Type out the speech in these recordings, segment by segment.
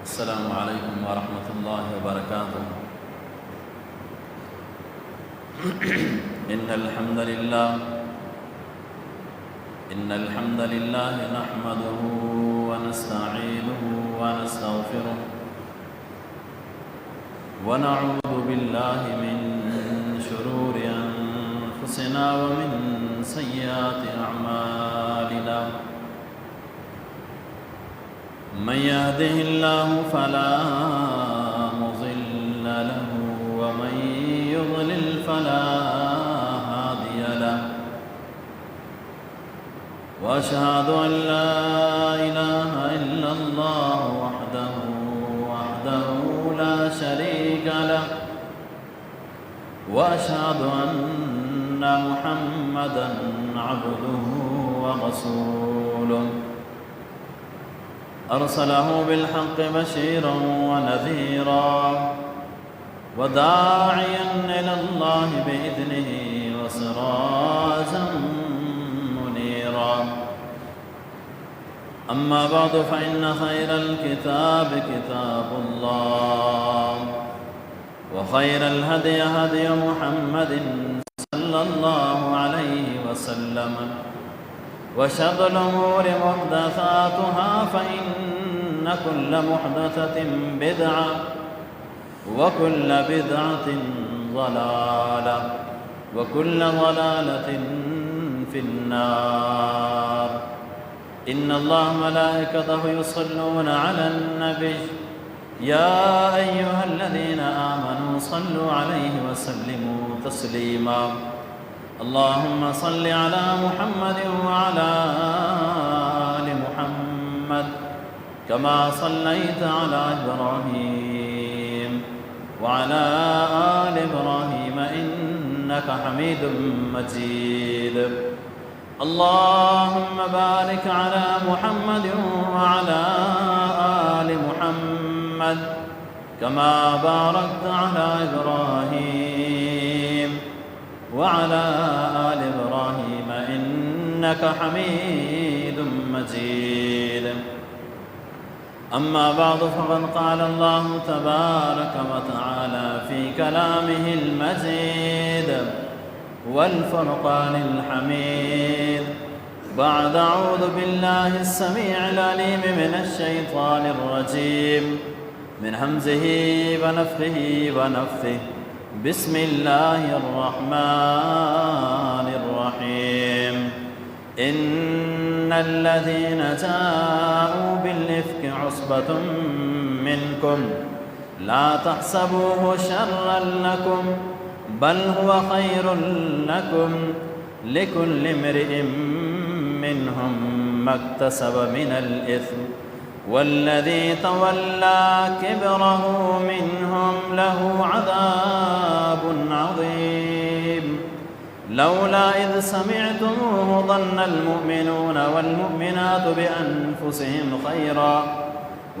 السلام عليكم ورحمة الله وبركاته. إن الحمد لله نحمده ونستعينه ونستغفره ونعوذ بالله من شرور أنفسنا ومن سيئات أعمالنا. من يهده الله فلا مضل له ومن يضلل فلا هادي له. وأشهد أن لا إله إلا الله وحده لا شريك له. وأشهد أن محمدًا عبده ورسوله أرسله بالحق بشيرا ونذيرا وداعيا إلى الله بإذنه وسراجا منيرا. أما بعد فإن خير الكتاب كتاب الله وخير الهدي هدي محمد صلى الله عليه وسلم وشر الأمور محدثاتها فإن كل محدثة بدعة وكل بدعة ضلالة وكل ضلالة في النار. إن الله ملائكته يصلون على النبي يا أيها الذين آمنوا صلوا عليه وسلموا تسليما. اللهم صل على محمد وعلى آل محمد كما صليت على إبراهيم وعلى آل إبراهيم إنك حميد مجيد. اللهم بارك على محمد وعلى آل محمد كما باركت على إبراهيم وعلى آل إبراهيم إنك حميد مجيد. أما بعد فقد قال الله تبارك وتعالى في كلامه المجيد والفرقان الحميد بعد أعوذ بالله السميع العليم من الشيطان الرجيم من همزه ونفخه ونفثه. بسم الله الرحمن الرحيم. إن الذين جاءوا بالإفك عصبة منكم لا تحسبوه شرا لكم بل هو خير لكم لكل امرئ منهم ما اكتسب من الإثم والذي تولى كبره منهم له عذاب عظيم. لولا إذ سمعتموه ظن المؤمنون والمؤمنات بأنفسهم خيرا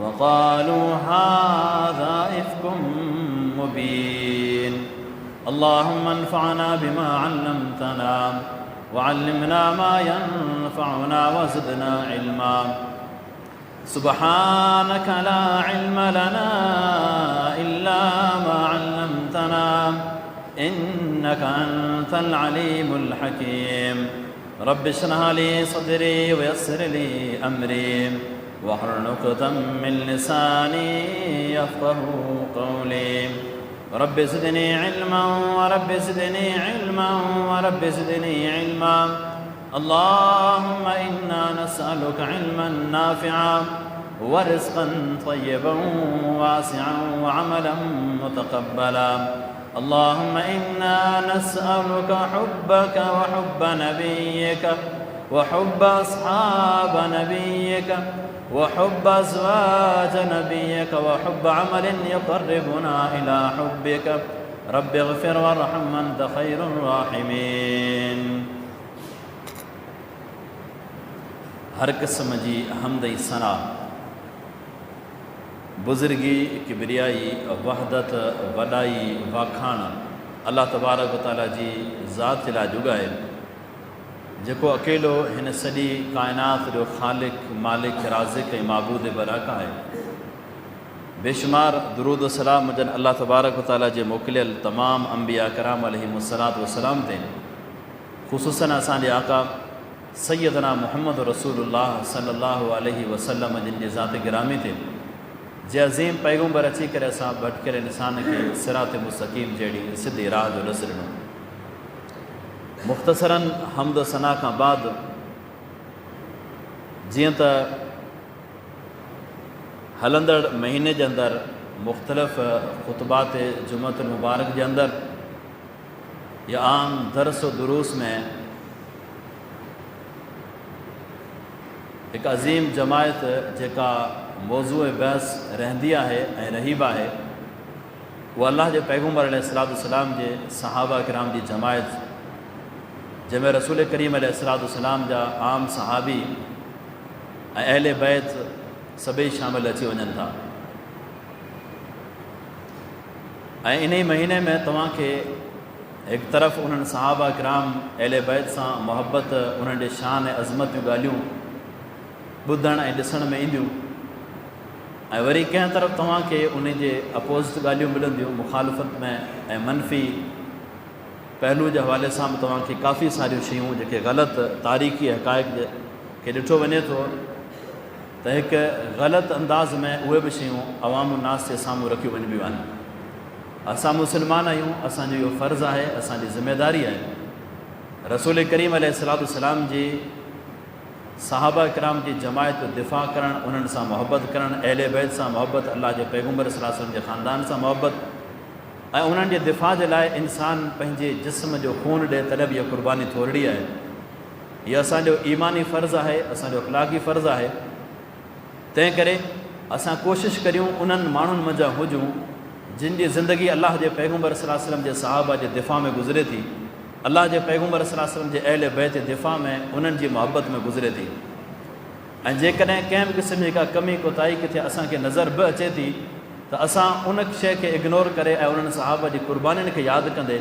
وقالوا هذا إفك مبين. اللهم انفعنا بما علمتنا وعلمنا ما ينفعنا وزدنا علما. سبحانك لا علم لنا إلا ما علمتنا إنك أنت العليم الحكيم. رب اشرح لي صدري ويسر لي أمري واحلل عقدة من لساني يفقهوا قولي. رب زدني علما ورب زدني علما ورب زدني علما. اللهم إنا نسألك علما نافعا ورزقا طيبا واسعا وعملا متقبلا. اللهم إنا نسألك حبك وحب نبيك وحب أصحاب نبيك وحب أزواج نبيك وحب عمل يقربنا إلى حبك. رب اغفر وارحم وأنت خير الراحمين. हर क़िस्म जी हमद सना बुज़ुर्गी किबरियाई वहदत वॾाई वाखाण अल्लाह तबारक व तआला जी ज़ात लाइ जुॻाए जेको अकेलो हिन सॼी काइनात जो ख़ालिक मालिक राज़िक ऐं माबूद बरहक आहे। बेशुमार दुरूद सलाम हुजन अल्लाह तबारक व तआला जे मोकिलियल तमामु अंबिया कराम अलैहिमुस्सलातु वस्सलाम ते, ख़ुसूसन असांजे आका सैयदना मुहम्मद रसूलुल्लाह सल्लल्लाहु अलैहि वसल्लम जिन जी ज़ात गिरामी ते, जे अज़ीम पैगम्बर अची करे असां भटकियल इंसान खे सिरात मुस्तक़ीम जहिड़ी सिधी राह जो ॾस ॾिनो। मुख़्तसरन हम्द सना खां बाद जीअं त हलंदड़ महीने जे अंदरि मुख़्तलिफ़ ख़ुतबात जुमअतुल मुबारक जे अंदरि या आम दरस दुरूस में हिकु अज़ीम जमायत जेका मौज़ूअ बहस रहंदी आहे ऐं रही बि आहे, उहा अल्लाह जे पैगम्बर अलैहिस्सलाम जे सहाबा किराम जी जमायत, जंहिंमें रसूल करीम अलैहिस्सलाम जा आम सहाबी ऐं अहले बैत सभई शामिल अची वञनि था। ऐं इन महीने में तव्हांखे हिकु तरफ़ उन्हनि सहाबा किराम अहले बैत सां मुहबत, उन्हनि जे शान ऐं अज़मत जूं ॻाल्हियूं ॿुधण ऐं ॾिसण में ईंदियूं, ऐं वरी कंहिं तरफ़ तव्हांखे उन जे अपोज़िट ॻाल्हियूं मिलंदियूं, मुखालफ़त में ऐं मनफ़ी पहलू जे हवाले सां बि तव्हांखे काफ़ी सारियूं शयूं जेके ग़लति तारीख़ी हक़ाइक़ खे ॾिठो वञे थो त हिकु ग़लति अंदाज़ में उहे बि शयूं अवाम नास जे साम्हूं रखियूं वञिबियूं आहिनि। असां मुस्लमान आहियूं, असांजो इहो फ़र्ज़ु आहे, असांजी ज़िमेदारी आहे रसूल करीम अलैहिस्सलाम जी सहाबा किराम जी जमायत जो दिफ़ा करणु, उन्हनि सां मुहबत करणु, अहले बैत सां मुहबत, अल्लाह जे पैगम्बर सल्लल्लाहु अलैहि वसल्लम जे ख़ानदान सां मुहबत, ऐं उन्हनि जे दिफ़ा जे लाइ इंसान पंहिंजे जिस्म जो खून ॾिए तॾहिं बि इहा क़ुर्बानी थोरड़ी आहे। हीअ असांजो ईमानी फ़र्ज़ु आहे, असांजो अख़लाक़ी फ़र्ज़ु आहे। तंहिं करे असां कोशिशि करियूं उन्हनि माण्हुनि मंझां हुजूं जिन जी ज़िंदगी अल्लाह जे पैगम्बर सल्लल्लाहु अलैहि वसल्लम जे सहाबा जे दिफ़ा में गुज़रे थी, अल्लाह जे पैगम्बर सल्लल्लाहु अलैहि वसल्लम जे अहले बैत जे दिफ़ा में, उन्हनि जी मुहबत में गुज़रे थी। ऐं जेकॾहिं कंहिं बि क़िस्म जी का कमी कोताही किथे असांखे नज़र बि अचे थी त असां उन शइ खे इग्नोर करे ऐं उन्हनि सहाबा जी क़ुर्बानीनि खे यादि कंदे,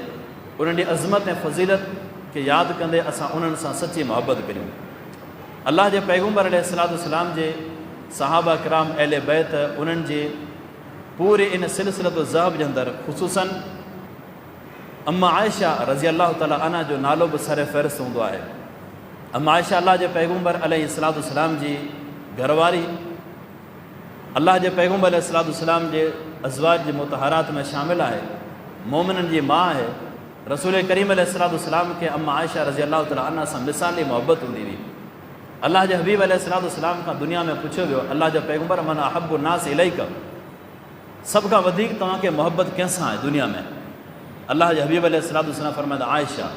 उन्हनि जी अज़मत ऐं फ़ज़ीलत खे यादि कंदे असां उन्हनि सां सची मुहबत करियूं। अल्लाह जे पैगम्बर अलैहिस्सलाम जे सहाबा किराम अहले बैत, उन्हनि जे पूरे इन सिलसिलत ज़हब जे अंदरि ख़ुसूसन अम्मा आयशा रज़ी अल्लाह ताला अन्हा जो नालो बि सर फ़हरिस्त हूंदो आहे। अम्मा आयशा अल्लाह जे पैगम्बर अलैहिस्सलाम जी घरवारी, अल्लाह जे पैगम्बर अलैहिस्सलाम जे अज़वाज जे मुतहरात में शामिल आहे, मोमिननि जी माउ आहे। रसूल करीम अलैहिस्सलाम खे अम्मा आयशा रज़ी अल्लाह ताला अन्हा सां मिसाली मुहबत हूंदी हुई। अल्लाह जे हबीब अलैहिस्सलाम खां दुनिया में पुछियो वियो, अल्लाह जो पैगम्बर मन अहब्बु नास इलैका, सभ खां वधीक तव्हांखे मुहबत कंहिंसां आहे दुनिया में? अल्लाह जे हबीब अलैहिस्सलाम फरमाया आयशा,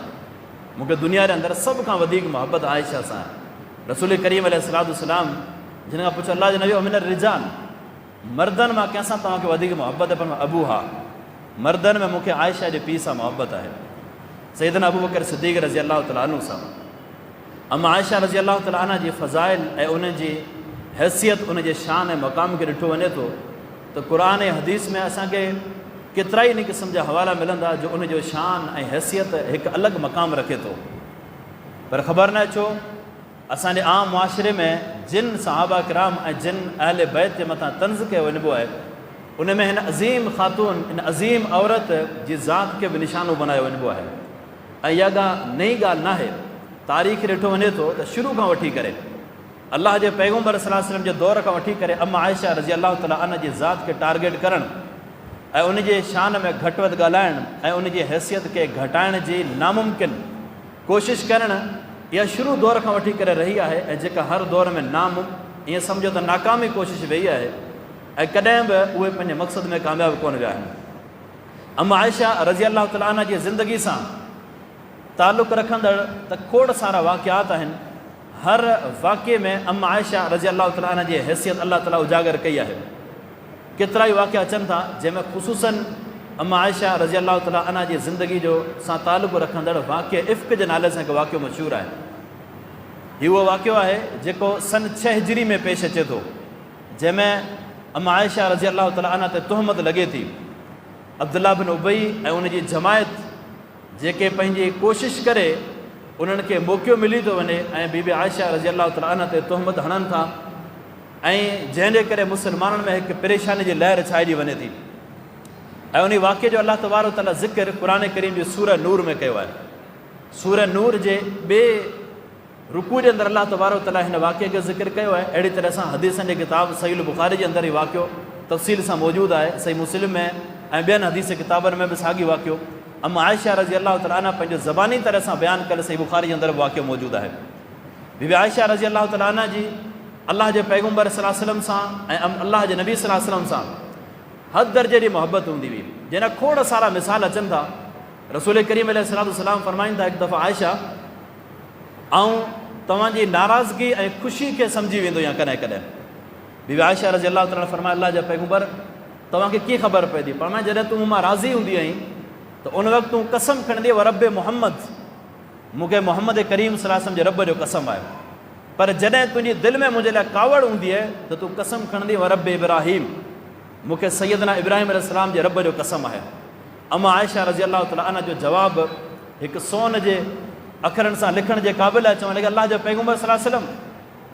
मूंखे दुनिया जे अंदरि सभ खां वधीक मुहबत आयशा सां आहे। रसूल करीम अलैहिस्सलाम जिन खां पुछियो अल्लाह जे नबी मिनर रिजाल, मर्दनि मां कंहिंसां तव्हांखे वधीक मुहबत आहे? पर अबू हा, मर्दनि में मूंखे आयशा जे पीउ सां मुहबत आहे, सैयदना अबू बकर सिद्दीक़ रज़ी अल्लाह ताला अन्हु सां। अम्मा आयशा रज़ी अल्लाह ताला अन्हा जी फ़ज़ाइल ऐं उन जी हैसियत, उन जे शान ऐं मक़ाम खे ॾिठो वञे थो त क़ुरान ऐं हदीस में असांखे केतिरा ई इन क़िस्म जा हवाला मिलंदा जो उन जो शान ऐं हैसियत हिकु अलॻि मक़ाम रखे थो। पर ख़बर न छो असांजे आम मुआशिरे में जिन सहाबा किराम ऐं जिन अहले बैत जे मथां तंज़ कयो वञिबो आहे, उन में हिन अज़ीम ख़ातून, हिन अज़ीम औरत जी ज़ात खे बि निशानो बनायो वञिबो आहे। ऐं इहा ॻाल्हि नई ॻाल्हि न आहे, तारीख़ ॾिठो वञे थो त शुरू खां वठी करे अल्लाह जे पैगम्बर सल्लल्लाहु अलैहि वसल्लम जे दौर खां वठी करे अम्मा आयशा रज़ी अल्लाह ताला अन्हा जी ज़ात खे टारगेट करणु ऐं उन जे शान में घटि वधि ॻाल्हाइणु ऐं उन जी हैसियत खे घटाइण जी नामुमकिन कोशिशि करणु, इहा शुरू दौर खां वठी करे रही आहे। ऐं जेका हर दौर में ईअं सम्झो त नाकामी कोशिशि वेई आहे ऐं कॾहिं बि उहे पंहिंजे मक़सद में कामयाबु कोन विया आहिनि। अम्मा आयशा रज़ी अल्लाह ताला अन्हा जी ज़िंदगी सां तालुक़ रखंदड़ त खोड़ सारा वाक़ियात आहिनि। हर वाक़े में अम्मा आयशा रज़ी अल्लाह ताला अन्हा जी हैसियत अल्लाह ताला उजागर कई आहे। केतिरा ई वाक़िया अचनि था जंहिंमें ख़ुसूसन अम्मा आयशा रज़ी अल्लाह ताला अन्हा जी ज़िंदगी जो सां तालुक़ रखंदड़ वाक़िया इफ़्क जे नाले सां हिकु वाक़ियो मशहूरु आहे। हीउ उहो वाक़ियो आहे जेको सन 6 हिजरी में पेश अचे थो, जंहिंमें अम्मा आयशा रज़ी अल्लाह ताला अन्हा ते तुहमत लॻे थी। अब्दुल्ला बिन उबई ऐं उन जी जमायत जेके पंहिंजी कोशिशि करे उन्हनि खे मौक़ो मिली थो वञे ऐं बीबी आयशा रज़ी अलाह तआला अन्हा ते तोहमत हणनि था ऐं जंहिंजे करे मुस्लमाननि में हिकु परेशानी जी लहर छाइजी वञे थी। ऐं उन वाक़े जो अलाह तबारक व तआला ज़िक्र क़ुर करीम जी सूरह नूर में कयो आहे। सूरह नूर जे ॿिए रुकू जे अंदरि अलाह तबारक व तआला हिन वाक़े खे ज़िक्र कयो आहे। अहिड़ी तरह सां हदीसनि जे किताब सहीह बुखारी जे अंदरि इहो वाक़ियो तफ़सील सां मौजूदु आहे। सही मुस्लिम में ऐं ॿियनि हदीस किताबनि में बि साॻी वाक़ियो अम्मा आयशा रज़ी अलाह तआला अन्हा पंहिंजो ज़बानी तरह सां बयानु करे सही बुखारी जे अंदरि वाक़ियो मौजूदु आहे। बीबी आयशा रज़ी अलाह तआला अन्हा जी अल्लाह जे पैगम्बर सल्लल्लाहु अलैहि वसल्लम सां ऐं अल्लाह जे नबी सल्लल्लाहु अलैहि वसल्लम सां हद दर्जे जी मोहबत हूंदी हुई, जंहिंजा खोड़ सारा मिसाल अचनि था। रसूल करीम अलैहिस्सलाम फरमाईंदा हिकु दफ़ा आयशा ऐं तव्हांजी नाराज़गी ऐं ख़ुशी खे सम्झी वेंदो या कॾहिं कॾहिं। बीबी आयशा रज़ी अलाह तआला फरमाए अल्लाह जा पैगम्बर तव्हांखे कीअं ख़बर पए थी? फरमाए जॾहिं तूं मां राज़ी हूंदी आहीं त उन वक़्तु तूं कसम खणंदी व रब मोहम्मद, मूंखे मोहम्मद करीम सल्लल्लाहु अलैहि वसल्लम जे रब जो कसम आहे। पर जॾहिं तुंहिंजी दिलि में मुंहिंजे लाइ कावड़ हूंदी आहे त तूं कसम खणंदी व रब इब्राहिम, मूंखे सैयदना इब्राहिम अलैहिस्सलाम जे रब जो कसम आहे। अम्मा आयशा रज़ी अलाह तआला अन्हा जो जवाबु हिकु सोन जे अखरनि सां लिखण जे क़ाबिल आहे। चवणु लॻे अल्लाह जो पैगम्बर सल्लल्लाहु अलैहि वसल्लम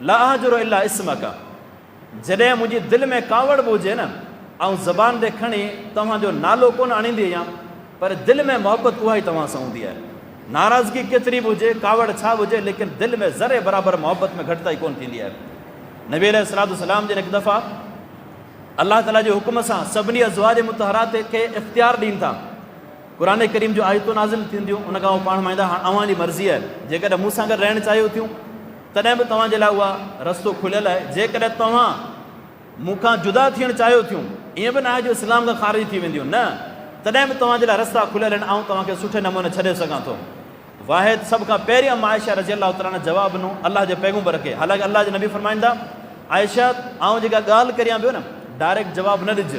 ला अहजुरु इल्ला इस्मक, जॾहिं मुंहिंजी दिलि में कावड़ बि हुजे न ऐं ज़बान ते खणी तव्हांजो नालो कोन आणींदी आहियां, पर दिलि में मोहबत उहा ई तव्हां सां हूंदी आहे। नाराज़गी केतिरी बि हुजे, कावड़ छा बि हुजे, लेकिन दिलि में ज़रे बराबरि मोहबत में घटिताई कोन थींदी आहे। नबी अलैहिस्सलाम जन हिकु दफ़ा अल्लाह ताला जे हुकुम सां सभिनी अज़वाज मुतहरात खे इख़्तियार ॾींदा था। क़ुर करीम जो आयतूं नाज़िल थींदियूं, उन खां पाण माईंदा हाणे अव्हांजी मर्ज़ी आहे, जेकॾहिं मूं सां गॾु रहणु चाहियो थियूं तॾहिं बि तव्हांजे लाइ उहा रस्तो खुलियल आहे। जेकॾहिं तव्हां मूंखां जुदा थियणु चाहियो थियूं, ईअं बि न आहे जो इस्लाम खां ख़ारिज थी वेंदियूं, न, तॾहिं बि तव्हांजे लाइ रस्ता खुलियल आहिनि, ऐं तव्हांखे सुठे नमूने छॾे सघां थो। वाहिद सभ खां पहिरीं अम्मा आयशा रज़ी अलाह तआला ने जवाबु ॾिनो अल्लाह जे पैगम्बर खे। हालांकि अल्लाह जे नबी फरमाईंदा आयशा आउं जेका ॻाल्हि करियां पियो न, डायरेक्ट जवाबु न ॾिज,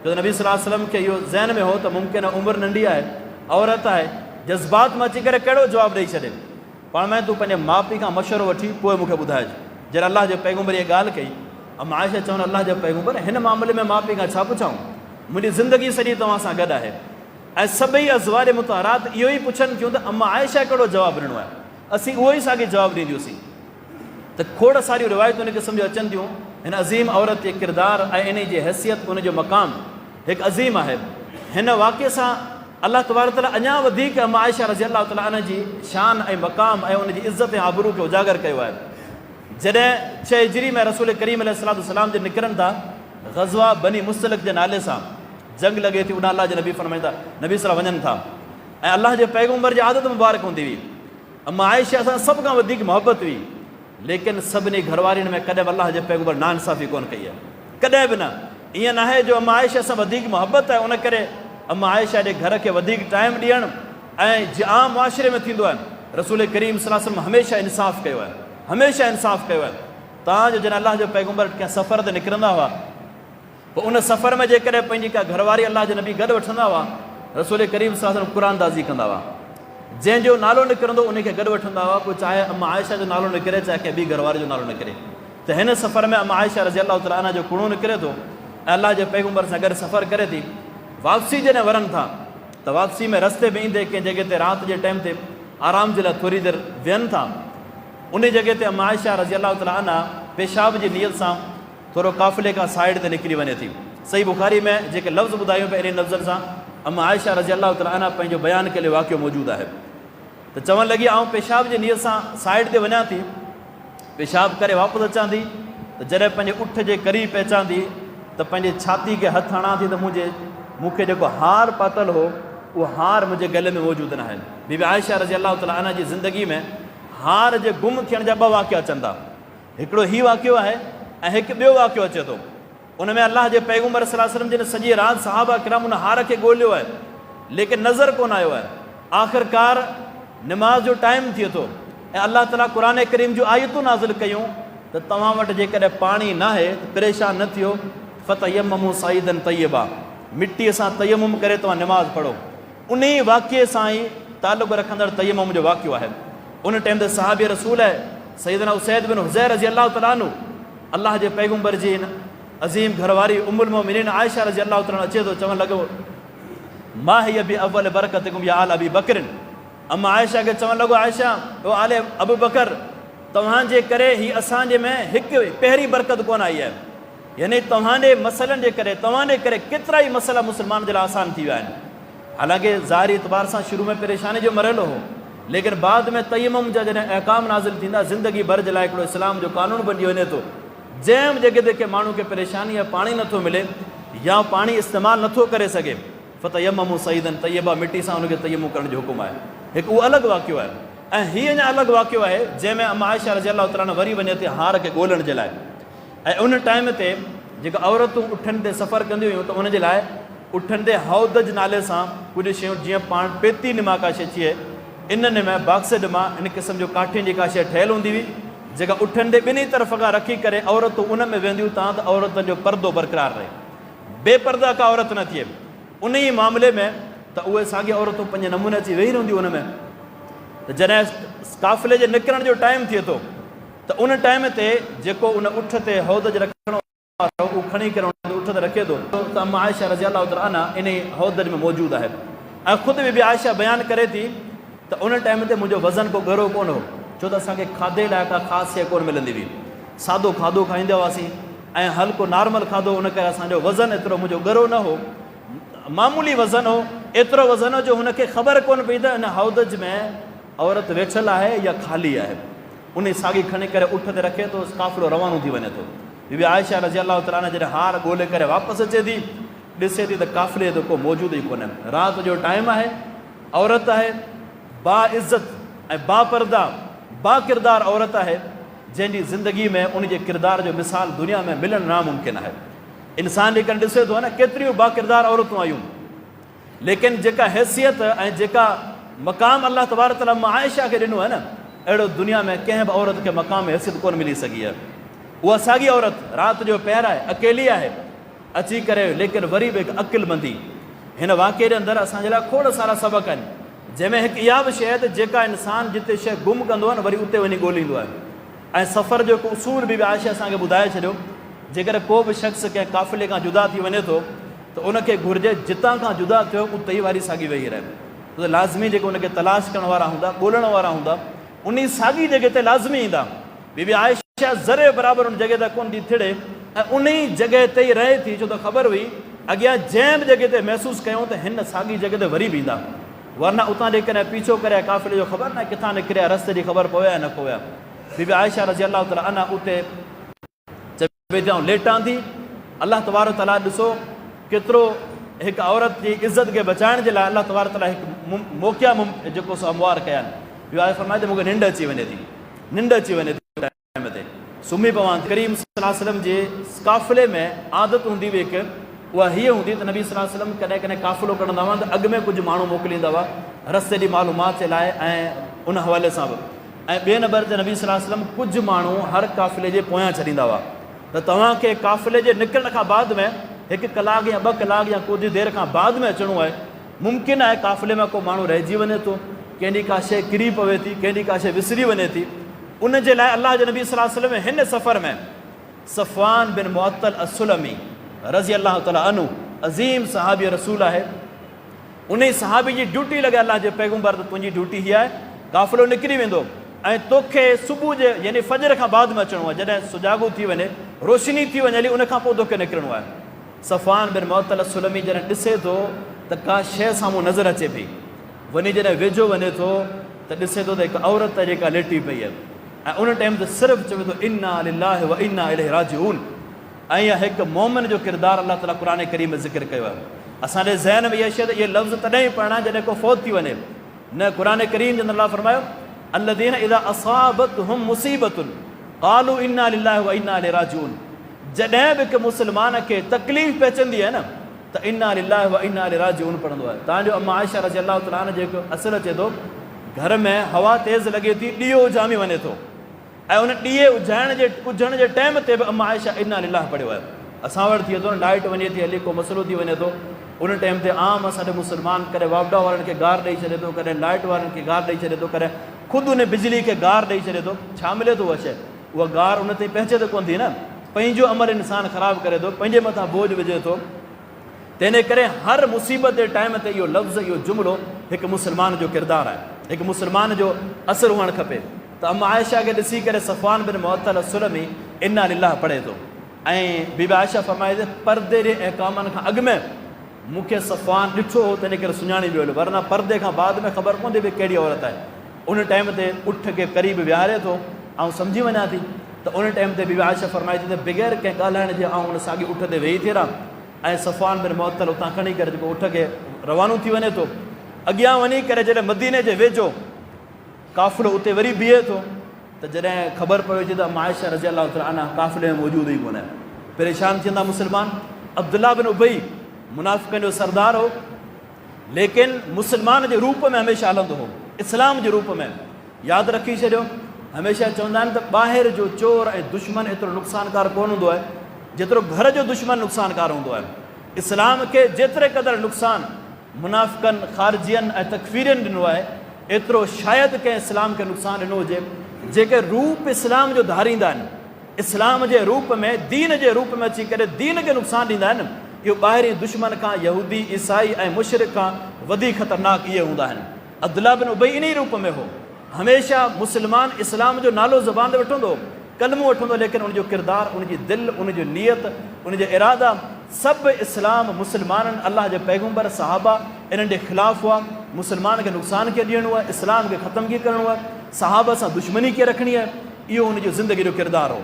छो त नबी सल्लल्लाहु अलैहि वसल्लम खे इहो ज़हन में हो त मुमकिन आहे उमिरि नंढी आहे, औरत आहे, जज़्बात में अची करे कहिड़ो जवाबु ॾेई छॾे। पाण में तूं पंहिंजे माउ पीउ खां मशवरो वठी पोइ मूंखे ॿुधाइजि। जॾहिं अल्लाह जे पैगम्बर इहा ॻाल्हि कई, अम्मा आयशा चवनि अल्लाह जे पैगम्बर हिन मामले में माउ पीउ खां छा पुछां, मुंहिंजी ज़िंदगी सॼी तव्हां सां गॾु आहे। ऐं सभई अज़वाज मुतहरात इहो ई पुछनि थियूं त अम्मा आयशा कहिड़ो जवाबु ॾिनो आहे, असीं उहो ई साॻी जवाबु ॾींदियूंसीं। त खोड़ सारियूं रिवायतूं उन क़िस्म जूं अचनि थियूं। हिन अज़ीम औरत जे किरदारु ऐं इन जी हैसियत, उन जो मक़ाम हिकु अज़ीम आहे। हिन वाक़े सां अल्लाह तबारक व तआला अञा वधीक अम्मा आयशा रज़ी अलाह तआला अन्हा जी शान ऐं मक़ाम ऐं उन जी इज़त ऐं आबरू खे उजागर कयो आहे। जॾहिं 6 हिजरी में रसूल करीम अलैहिस्सलाम जे निकिरनि था ग़ज़वा बनी मुस्तलिक जे नाले सां, जंग लॻे थी, उन अल्लाह जे नबी फरमाईंदा नबी सलाम वञनि था ऐं अल्लाह जे पैगम्बर जी आदत मुबारक हूंदी हुई। अम्मा आयशा सां सभ खां वधीक मोहबत हुई, लेकिन सभिनी घरवारियुनि में कॾहिं बि अल्लाह जे पैगम्बर नाइंसाफ़ी कोन कई आहे, कॾहिं बि न। ईअं न आहे जो अम्मा आयशा सां वधीक मोहबत आहे उन करे अम्मा आयशा जे घर खे वधीक टाइम ॾियणु, ऐं जीअं आम मुआशिरे में थींदो आहे, रसूल करीम सल्लल्लाहु अलैहि वसल्लम हमेशह इंसाफ़ कयो आहे, हमेशह इंसाफ़ कयो आहे। तव्हांजो जॾहिं अल्लाह जो पैगम्बर कंहिं सफ़र ते निकिरंदा हुआ, पोइ उन सफ़र में जेकॾहिं पंहिंजी का घरवारी अल्लाह जे नबी गॾु वठंदा हुआ, रसूल करीम सल्लल्लाहु अलैहि वसल्लम क़ुर दाज़ी कंदा हुआ। जंहिंजो नालो निकिरंदो उनखे गॾु वठंदा हुआ, पोइ चाहे अम्मा आयशा जो नालो निकिरे, चाहे कंहिं ॿी घरवारी जो नालो निकिरे। त हिन सफ़र में अम्मा आयशा रज़ी अलाह तआला अन्हा जो कुणो निकिरे थो ऐं अल्लाह जे पैगम्बर सां गॾु सफ़र करे थी। वापसी जॾहिं वरनि था त वापसी में रस्ते में ईंदे कंहिं जॻह ते राति जे टाइम ते आराम जे लाइ थोरी देरि वेहनि था, उन जॻह ते अम्मा आयशा रज़ी अलाह तआला अन्हा पेशाब जी नियत सां थोरो काफ़िले खां साइड ते निकिरी वञे थी। सही बुखारी में जेके लफ़्ज़ ॿुधायूं पिया इन लफ़्ज़नि सां अम्मा आयशा रज़ी अलाह तआला अन्हा पंहिंजो बयानु कयल वाक़ियो मौजूदु आहे। त चवणु लॻी आउं पेशाब जी नियत सां साइड ते वञा थी, पेशाब करे वापसि अचां थी, त जॾहिं पंहिंजे उठ जे क़रीब पहुचां थी त पंहिंजे छाती खे हथु हणां थी त मूंखे जेको हार पातल हो उहो हार मुंहिंजे गले में मौजूदु न आहे। बीबी आयशा रज़ी अलाह तआला अन्हा जी ज़िंदगी में हार जे गुम थियण जा 2 वाक़िया अचनि था। हिकिड़ो हीउ वाक़ियो आहे ऐं हिकु ॿियो वाक़ियो अचे थो। उन में अल्लाह जे पैगम्बर सल्लल्लाहु अलैहि वसल्लम जिन सॼी राति सहाबा किराम उन हार खे ॻोल्हियो आहे, लेकिन नज़र कोन आयो आहे। आख़िरकार निमाज़ जो टाइम थिए थो ऐं अल्लाह ताला क़ुर करीम जूं आयतूं नाज़िल कयूं त तव्हां वटि जेकॾहिं पाणी न आहे त परेशान न थियो, फ़तयम्ममू सईदन तय्यबा, मिटीअ सां तयम्मुम करे तव्हां निमाज़ पढ़ो। उन ई वाक़िए सां ई तालुक़ु रखंदड़ तयम्मुम जो वाक़ियो आहे। उन टाइम ते सहाबी रसूल आहे सैयदना उसैद बिन हुज़ैर रज़ी अलाह तआला अन्हु अल्लाह जे पैगम्बर जी अज़ीम घरवारी उम्मुल मोमिनीन आयशा रज़ी अलाह तआला अचे थो, चवणु लॻो मा हिय बि अव्वल बरकतकुम या आल अबी बकरिन, अम्मा आयशा खे चवणु लॻो, आयशा ओ आले अबू बकर, तव्हांजे करे हीअ असांजे में हिकु पहिरीं बरकत कोन आई आहे। यानी तव्हांजे मसइलनि जे करे, तव्हांजे करे केतिरा ई मसइला मुस्लमान जे लाइ आसान थी विया आहिनि। हालांकि ज़ाहिरी एतबार सां शुरू में परेशानी जो मरहलो हो, लेकिन बाद में तयम्मुम जा जॾहिं अहकाम नाज़िल थींदा, ज़िंदगी भर जे लाइ हिकिड़ो इस्लाम जो कानून बणी वञे थो। जंहिं जॻह ते के माण्हू खे परेशानी आहे, पाणी नथो मिले या पाणी इस्तेमालु नथो करे सघे, फ़तयम्ममू सईदन तय्यबा, मिटी सां हुनखे तयम्मुम करण जो हुकुम आहे। हिकु उहो अलॻि वाक़ियो आहे। ऐं हीअ अञा अलॻि वाक़ियो आहे जंहिंमें अम्मा आयशा रज़ी अलाह ताला वरी वञे थी हार खे ॻोल्हण जे लाइ। ऐं उन टाइम ते जेका औरतूं उठनि ते सफ़र कंदियूं हुयूं, त उनजे लाइ उठनि ते हौदज नाले सां कुझु शयूं, जीअं पाण पेती निमा का शइ थिए, इन्हनि में बॉक्स ॾिमा, इन क़िस्म जो काठियुनि जी का शइ ठहियलु हूंदी हुई, जेका उठनि ते ॿिन्ही तरफ़ खां रखी करे औरतूं उन में वेंदियूं तां त औरतुनि जो पर्दो बरक़रार रहे, बेपर्दा का औरत न थिए। उन ई मामले में त उहे साॻी औरतूं पंहिंजे नमूने अची वेही रहंदियूं उन में। त जॾहिं काफ़िले जे निकिरण जो टाइम थिए थो, त उन टाइम ते जेको उन उठ ते हौदज रखणो उहो खणी करे उठ ते रखे थो, त अम्मा आयशा रज़ी अलाह ताला अन्हा इन हौदज में मौजूदु आहे। ऐं ख़ुदि बि आयशा बयानु करे थी त उन टाइम ते मुंहिंजो वज़न को ॻरो कोन हो, छो त असांखे खाधे लाइ का ख़ासि शइ कोन मिलंदी हुई। सादो खाधो खाईंदा हुआसीं ऐं हल्को नॉर्मल खाधो, उन करे असांजो वज़न एतिरो मुंहिंजो ॻरो न हो, मामूली वज़न हो। एतिरो वज़न हो जो हुनखे ख़बर कोन पई त हिन हौदज में औरत वेठल आहे या ख़ाली आहे। उन साॻी खणी करे उठ ते रखे थो, काफ़िलो रवानो थी वञे थो। बीबी आयशा रज़ी अलाह ताला जॾहिं हार ॻोल्हे करे वापसि अचे थी, ॾिसे थी त काफ़िले ते को मौजूदु ई कोन्हे। राति जो टाइम आहे, औरत आहे, बा इज़त ऐं बापर्दा बा किरदार औरत आहे, जंहिंजी ज़िंदगी में उनजे किरदार जो मिसाल दुनिया में मिलणु नामुमकिन आहे। इंसान जेकॾहिं ॾिसे थो न केतिरियूं बा किरदार औरतूं आयूं, लेकिन जेका हैसियत ऐं जेका मक़ाम अलाह तबारक तआला आयशा खे ॾिनो आहे न, अहिड़ो दुनिया में कंहिं बि औरत खे मक़ाम हैसियत कोन मिली सघी आहे। उहा साॻी औरत राति जो पहिर आहे, अकेली आहे, अची करे लेकिन वरी बि हिकु अक़िलमंदी। हिन वाक़े जे अंदरि असांजे लाइ खोड़ सारा सबक़ आहिनि, जंहिंमें हिकु इहा बि शइ आहे त जेका इंसानु जिते शइ गुम कंदो आहे न, वरी उते वञी ॻोल्हींदो आहे। ऐं सफ़र जो हिकु उसूल बि आयशा असांखे ॿुधाए छॾियो, जेकर को बि शख़्स कंहिं काफ़िले खां जुदा थी वञे थो, त उनखे घुरिजे जितां खां जुदा थियो उते ई वारी साॻी वेही रहे। त लाज़मी जेके उनखे तलाश करण वारा हूंदा, ॻोल्हण वारा हूंदा, उन साॻी जॻह ते लाज़मी ईंदा। बीबी आयशा ज़रे बराबरि उन जॻह ते कोन थी थिड़े ऐं उन ई जॻह ते ई रहे थी, छो त ख़बर हुई अॻियां जंहिं बि जॻह ते महसूसु कयूं त हिन साॻी जॻह ते वरी बि ईंदा, वरना उतां जेकॾहिं पीछो करे काफ़िले जो ख़बर न किथां निकिरिया, रस्ते जी ख़बर पवे या न पवे। बीबी आयशा रज़ी अलाह ताला अन्हा उते लेटां थी। अलाह तबारक तआला ॾिसो केतिरो हिकु औरत जी इज़त खे बचाइण जे लाइ अलाह तबारक तआला हिकु मौक़िया जेको सो हमवार कया आहिनि। ॿियो आहे फरमाए त मूंखे निंड अची वञे थी, निंड अची वञे थी, टाइम ते सुम्ही पवां। करीम सल्लल्लाहु अलैहि वसल्लम जे काफ़िले में आदत हूंदी हुई हिकु, उहा हीअ हूंदी त नबी सल्लल्लाहु अलैहि वसल्लम कॾहिं कॾहिं काफ़िलो कढंदा हुआ त अॻु में कुझु माण्हू मोकिलींदा हुआ रस्ते जी मालूमात जे लाइ ऐं उन हवाले सां बि। ऐं ॿिए नंबर ते नबी सल्लल्लाहु अलैहि वसल्लम कुझु माण्हू हर काफ़िले जे पोयां छॾींदा हुआ त तव्हांखे काफ़िले जे निकिरण खां बाद में 1 कलाक या 2 कलाक या कुझु देरि खां बाद में अचिणो आहे। मुमकिन आहे काफ़िले में को माण्हू रहिजी वञे थो, कंहिंजी का शइ किरी पवे थी, कंहिंजी का शइ विसरी वञे थी। उन जे लाइ अलाह जे नबी सल्लल्लाहु अलैहि वसल्लम हिन सफ़र में सफ़वान बिन मुअत्तल असुलमी रज़ी अलाह ताला अन्हु अज़ीम सहाबी रसूल आहे, उन ई सहाबी जी ड्यूटी लॻे अलाह जे पैगंबर त तुंहिंजी ड्यूटी हीअ आहे, काफ़िलो निकिरी वेंदो ऐं तोखे सुबुह जे यानी फजर खां बाद में अचिणो आहे, जॾहिं सुजाॻो थी वञे, रोशनी थी वञे हली, उन खां पोइ तोखे निकिरणो आहे। सफ़वान बिन मुअत्तल असुलमी जॾहिं ॾिसे थो त का शइ साम्हूं नज़र अचे पई, वञी जॾहिं वेझो वञे थो त ॾिसे थो त हिकु औरत जेका लेटी पई आहे ऐं उन टाइम ते सिर्फ़ु चवे थो इन्ना लिल्लाहि व इन्ना इलैहि राजिऊन। ऐं इहा हिकु मोमिन जो किरदारु अलाह ताला क़ुर करीम में ज़िक्र कयो आहे। असांजे ज़हन में इहा शइ त इहे लफ़्ज़ तॾहिं ई पढ़णा जॾहिं को फ़ौत थी वञे। न क़ुर करीम जे अंदरि अलाह फरमायो अल्लज़ीना इज़ा असाबतहुम मुसीबतुन क़ालू इन्ना लिल्लाहि व इन्ना इलैहि राजिऊन। जॾहिं बि हिकु मुस्लमान खे तकलीफ़ पइजंदी आहे न त इन्ना लिल्लाहि व इन्ना इलैहि राजिऊन पढ़ंदो आहे। तव्हांजो अम्मा आयशा रज़ी अलाह ताला अन्हा जेको असरु अचे थो, घर में हवा तेज़ लॻे थी, ॾीओ उजामी वञे थो ऐं उन ॾीए उजण जे टाइम ते बि अम्मा आयशा इन्ना लिल्लाह पढ़ियो आहे। असां वटि थिए थो न लाइट वञे थी हली, को मसइलो थी वञे थो, उन टाइम ते आम असांजो मुस्लमान कॾहिं वापडा वारनि खे गार ॾेई छॾे थो, कॾहिं लाइट वारनि खे गार ॾेई छॾे थो, कॾहिं ख़ुदि उन बिजली खे गार ॾेई छॾे थो। छा मिले थो उहा शइ? उहा गार उन ते पहुचे त कोन थी न, पंहिंजो अमल इंसानु ख़राबु करे थो, पंहिंजे मथां बोझ विझे थो। तंहिंजे करे हर मुसीबत जे टाइम ते इहो लफ़्ज़, इहो जुमिलो हिकु मुस्लमान जो किरदारु आहे। हिकु मुस्लमान जो असरु हुअणु खपे। त अम्मा आयशा खे ॾिसी करे सफ़वान बिन मुअत्तल सुलमी इन्ना लिल्लाह पढ़े थो ऐं बीबी आयशा फरमाए थी परदे जे अहकामनि खां अॻु में मूंखे सफ़वान ॾिठो हो तंहिं करे सुञाणी वियो हुयो, वरना परदे खां बाद में ख़बर पवंदी भई कहिड़ी औरत आहे। उन टाइम ते उठ खे क़रीब विहारे थो ऐं सम्झी वञा थी त उन टाइम ते बीबी आयशा फरमाए थी त बग़ैर कंहिं ॻाल्हाइण जे उन साॻी उठ ते वेही थी रहां ऐं सफ़वान बिन मुअत्तल उतां खणी करे जेको उठ खे रवानो थी वञे थो। अॻियां वञी करे जॾहिं मदीने जे वेझो काफ़िलो उते वरी बीहे थो त जॾहिं ख़बर पइजी त अम्मा आयशा रज़ी अलाह तआला अन्हा काफ़िले में मौजूदु ई कोन्हे, परेशान थींदा मुस्लमान। अब्दुल्ला बिन उबई मुनाफ़िक़नि जो सरदार हो, लेकिन मुस्लमान जे रूप में हमेशह हलंदो हो, इस्लाम जे रूप में। यादि रखी छॾियो, हमेशह चवंदा आहिनि त ॿाहिरि जो चोर ऐं दुश्मन एतिरो नुक़सानकार कोन हूंदो आहे जेतिरो घर जो दुश्मन नुक़सानकार हूंदो आहे। इस्लाम खे जेतिरे क़दुरु नुक़सानु मुनाफ़िक़नि, ख़ारिजियनि ऐं तकफ़ीरियुनि ॾिनो आहे, एतिरो शायदि कंहिं इस्लाम खे नुक़सानु ॾिनो हुजे। जेके रूप इस्लाम जो धारींदा आहिनि, इस्लाम जे रूप में, दीन जे रूप में अची करे दीन खे नुक़सानु ॾींदा आहिनि, इहो ॿाहिरीं दुश्मन खां, यहूदी, ईसाई ऐं मुशरिक खां वधीक ख़तरनाक इहे हूंदा आहिनि। अब्दुल्ला बिन उबई इन रूप में हो, हमेशह मुस्लमान इस्लाम जो नालो ज़बान ते वठंदो, कलमो वठंदो, लेकिन उनजो किरदारु, उनजी दिलि, उनजी नियत, उनजा इरादा सभु इस्लाम, मुस्लमाननि, अलाह जे पैगम्बर, सहाबा इन्हनि जे ख़िलाफ़ु हुआ। मुस्लमान खे नुक़सानु कीअं ॾियणो आहे, इस्लाम खे ख़तमु कीअं करिणो आहे, सहाबा सां दुश्मनी कीअं रखणी आहे, इहो उनजो ज़िंदगी जो किरदारु हो।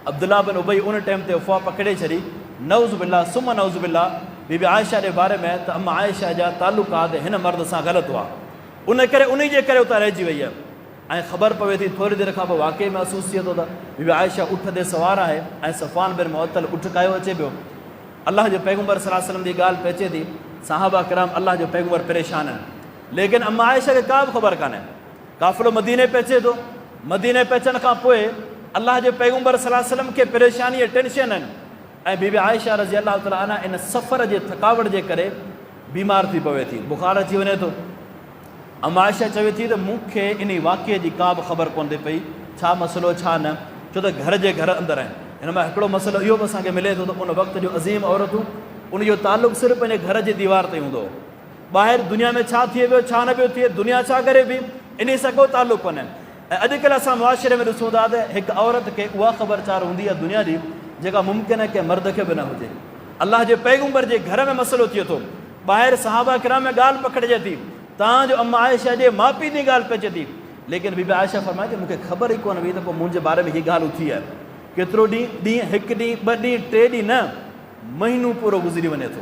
अब्दुल्ला बिन उबई उन टाइम ते अफ़वाह पकिड़े छॾी, नऊज़ बिल्लाह सुम नऊज़ बिल्लाह, बीबी आयशा जे बारे में त अम्मा आयशा जा तालुकात हिन मर्द सां ग़लति हुआ, उन करे उन जे करे उतां रहिजी वई आहे। ऐं ख़बर पवे थी थोरी देरि खां पोइ वाक़ई महसूसु थिए थो त बीबी आयशा उठ ते सवार आहे ऐं सफ़वान बिन मुअत्तल उठ कायो अचे पियो। अलाह जो पैगम्बर सल्लल्लाहु अलैहि वसल्लम जी ॻाल्हि पइजे थी, सहाबा किराम अलाह जो पैगम्बर परेशान आहिनि, लेकिन अम्मा आयशा खे का बि ख़बर कान्हे। काफ़िलो मदीने पहुचे थो, मदीने पहुचण खां पोइ अलाह जे पैगम्बर सल्लल्लाहु अलैहि वसल्लम खे परेशानी ऐं टेंशन आहिनि ऐं बीबी आयशा रज़ी अलाह तआला अन्हा इन सफ़र जे थकावट जे करे बीमार थी पवे थी, बुखार अची वञे थो। अम्मा आयशा चवे थी त मूंखे इन वाक़िए जी का बि ख़बर कोन थी पई, छा मसइलो छा न, छो त घर जे घर अंदरि आहिनि। हिन मां हिकिड़ो मसइलो इहो बि असांखे मिले थो त उन वक़्त जो अज़ीम औरतूं, उनजो तालुक़ु सिर्फ़ु पंहिंजे घर जे दीवार ते हूंदो हो, ॿाहिरि दुनिया में छा थिए पियो, छा न पियो थिए, दुनिया छा करे बि, इन सां को तालुक़ु कोन्हे। ऐं अॼुकल्ह असां मुआशिरे में ॾिसूं था त हिकु औरत खे उहा ख़बरचार हूंदी आहे दुनिया जी जेका मुमकिन आहे कंहिं मर्द खे बि न हुजे। अलाह जे पैगम्बर जे घर में मसइलो थिए थो, ॿाहिरि सहाबा किराम में ॻाल्हि पकिड़िजे थी, तव्हांजो अम्मा आयशा जे माउ पीउ जी ॻाल्हि पइजे थी, लेकिन बीबी आयशा फरमाए थी मूंखे ख़बर ई कोन हुई त पोइ मुंहिंजे बारे में हीअ ॻाल्हि उथी आहे। केतिरो ॾींहुं, हिकु ॾींहुं, ॿ ॾींहं, 3 ॾींहं न, महीनो पूरो गुज़री वञे थो,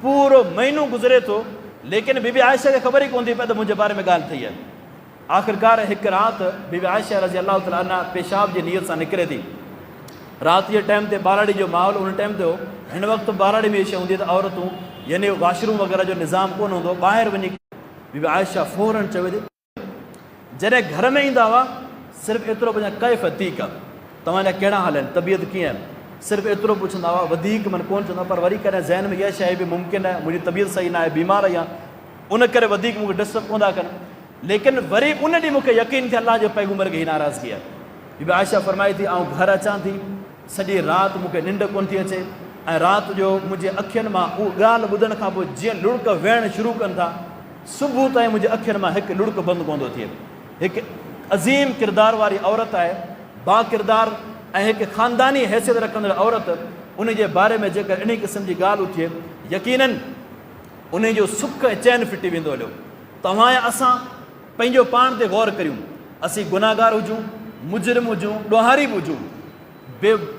पूरो महीनो गुज़रे थो, लेकिन बीबी आयशा खे ख़बर ई कोन थी पए त मुंहिंजे बारे में ॻाल्हि थी आहे। आख़िरकार हिकु राति बीबी आयशा रज़ी अलाह तआला अन्हा पेशाब जी नियत सां निकिरे थी। राति जे टाइम ते बाराड़ी जो माहौल उन टाइम ते हो, हिन वक़्तु बाराड़ी में इहा शइ हूंदी त औरतूं यानी वाशरूम वग़ैरह जो निज़ाम कोन हूंदो, ॿाहिरि वञी बीबी आयशा फ़ौरन चवे थी, जॾहिं घर में ईंदा हुआ सिर्फ़ु एतिरो पुछंदा कैफ़ तीक, तव्हांजा कहिड़ा हाल आहिनि, तबियत कीअं आहे, सिर्फ़ु एतिरो पुछंदा हुआ, वधीक मन कोन चवंदा। पर वरी कॾहिं ज़हन में इहा शइ बि मुमकिन आहे मुंहिंजी तबियत सही न आहे, बीमार आहियां, उन करे वधीक मूंखे डिस्टर्ब कोन था कनि। लेकिन वरी उन ॾींहुं मूंखे यकीन थिए अलाह जे पैगम्बर खे ई नाराज़गी आहे। बीबी आयशा फरमाई थी, आउं घर अचां थी, सॼी राति मूंखे निंड कोन थी अचे ऐं राति जो मुंहिंजे अखियुनि मां उहा ॻाल्हि ॿुधण खां पोइ जीअं लुड़क वेहणु शुरू कनि था, सुबुह ताईं मुंहिंजे अखियुनि मां हिकु लुड़क बंदि कोन थो थिए। हिकु अज़ीम किरदार वारी औरत आहे, बा किरदार ऐं हिकु ख़ानदानी हैसियत रखंदड़ औरत, उन जे बारे में जेकर इन क़िस्म जी ॻाल्हि उथे यकीननि उन जो सुख ऐं चैन फिटी वेंदो हलियो। तव्हां या असां पंहिंजो पाण ते गौर करियूं, असीं गुनाहगार हुजूं, मुजरिम हुजूं, ॾोहारी बि हुजूं,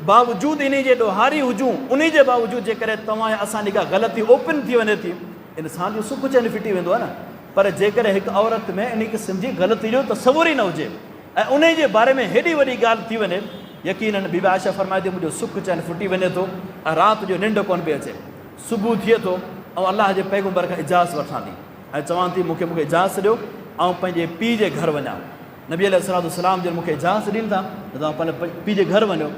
बावजूदि इन जे ॾोहारी हुजूं, उन जे बावजूदि जेकॾहिं तव्हां या असांजी का ग़लती ओपन थी वञे थी, इंसान जो सुख चैन फिटी वेंदो आहे न। पर जेकॾहिं हिकु औरत में इन क़िस्म जी ग़लती जो तसवुर ई न हुजे ऐं उन जे बारे में हेॾी वॾी ॻाल्हि थी वञे, यकीननि बीबी आयशा फरमाए थी मुंहिंजो सुख चैन फुटी वञे थो ऐं राति जो निंड कोन पई अचे। सुबुह थिए थो ऐं अलाह जे पैगम्बर खां इजाज़त वठां थी ऐं चवां थी मूंखे इजाज़त ॾियो ऐं पंहिंजे पीउ जे घर वञा। नबी अलैहिस्सलाम जन मूंखे इजाज़त ॾींदा त तव्हां पंहिंजे पीउ जे घर वञो।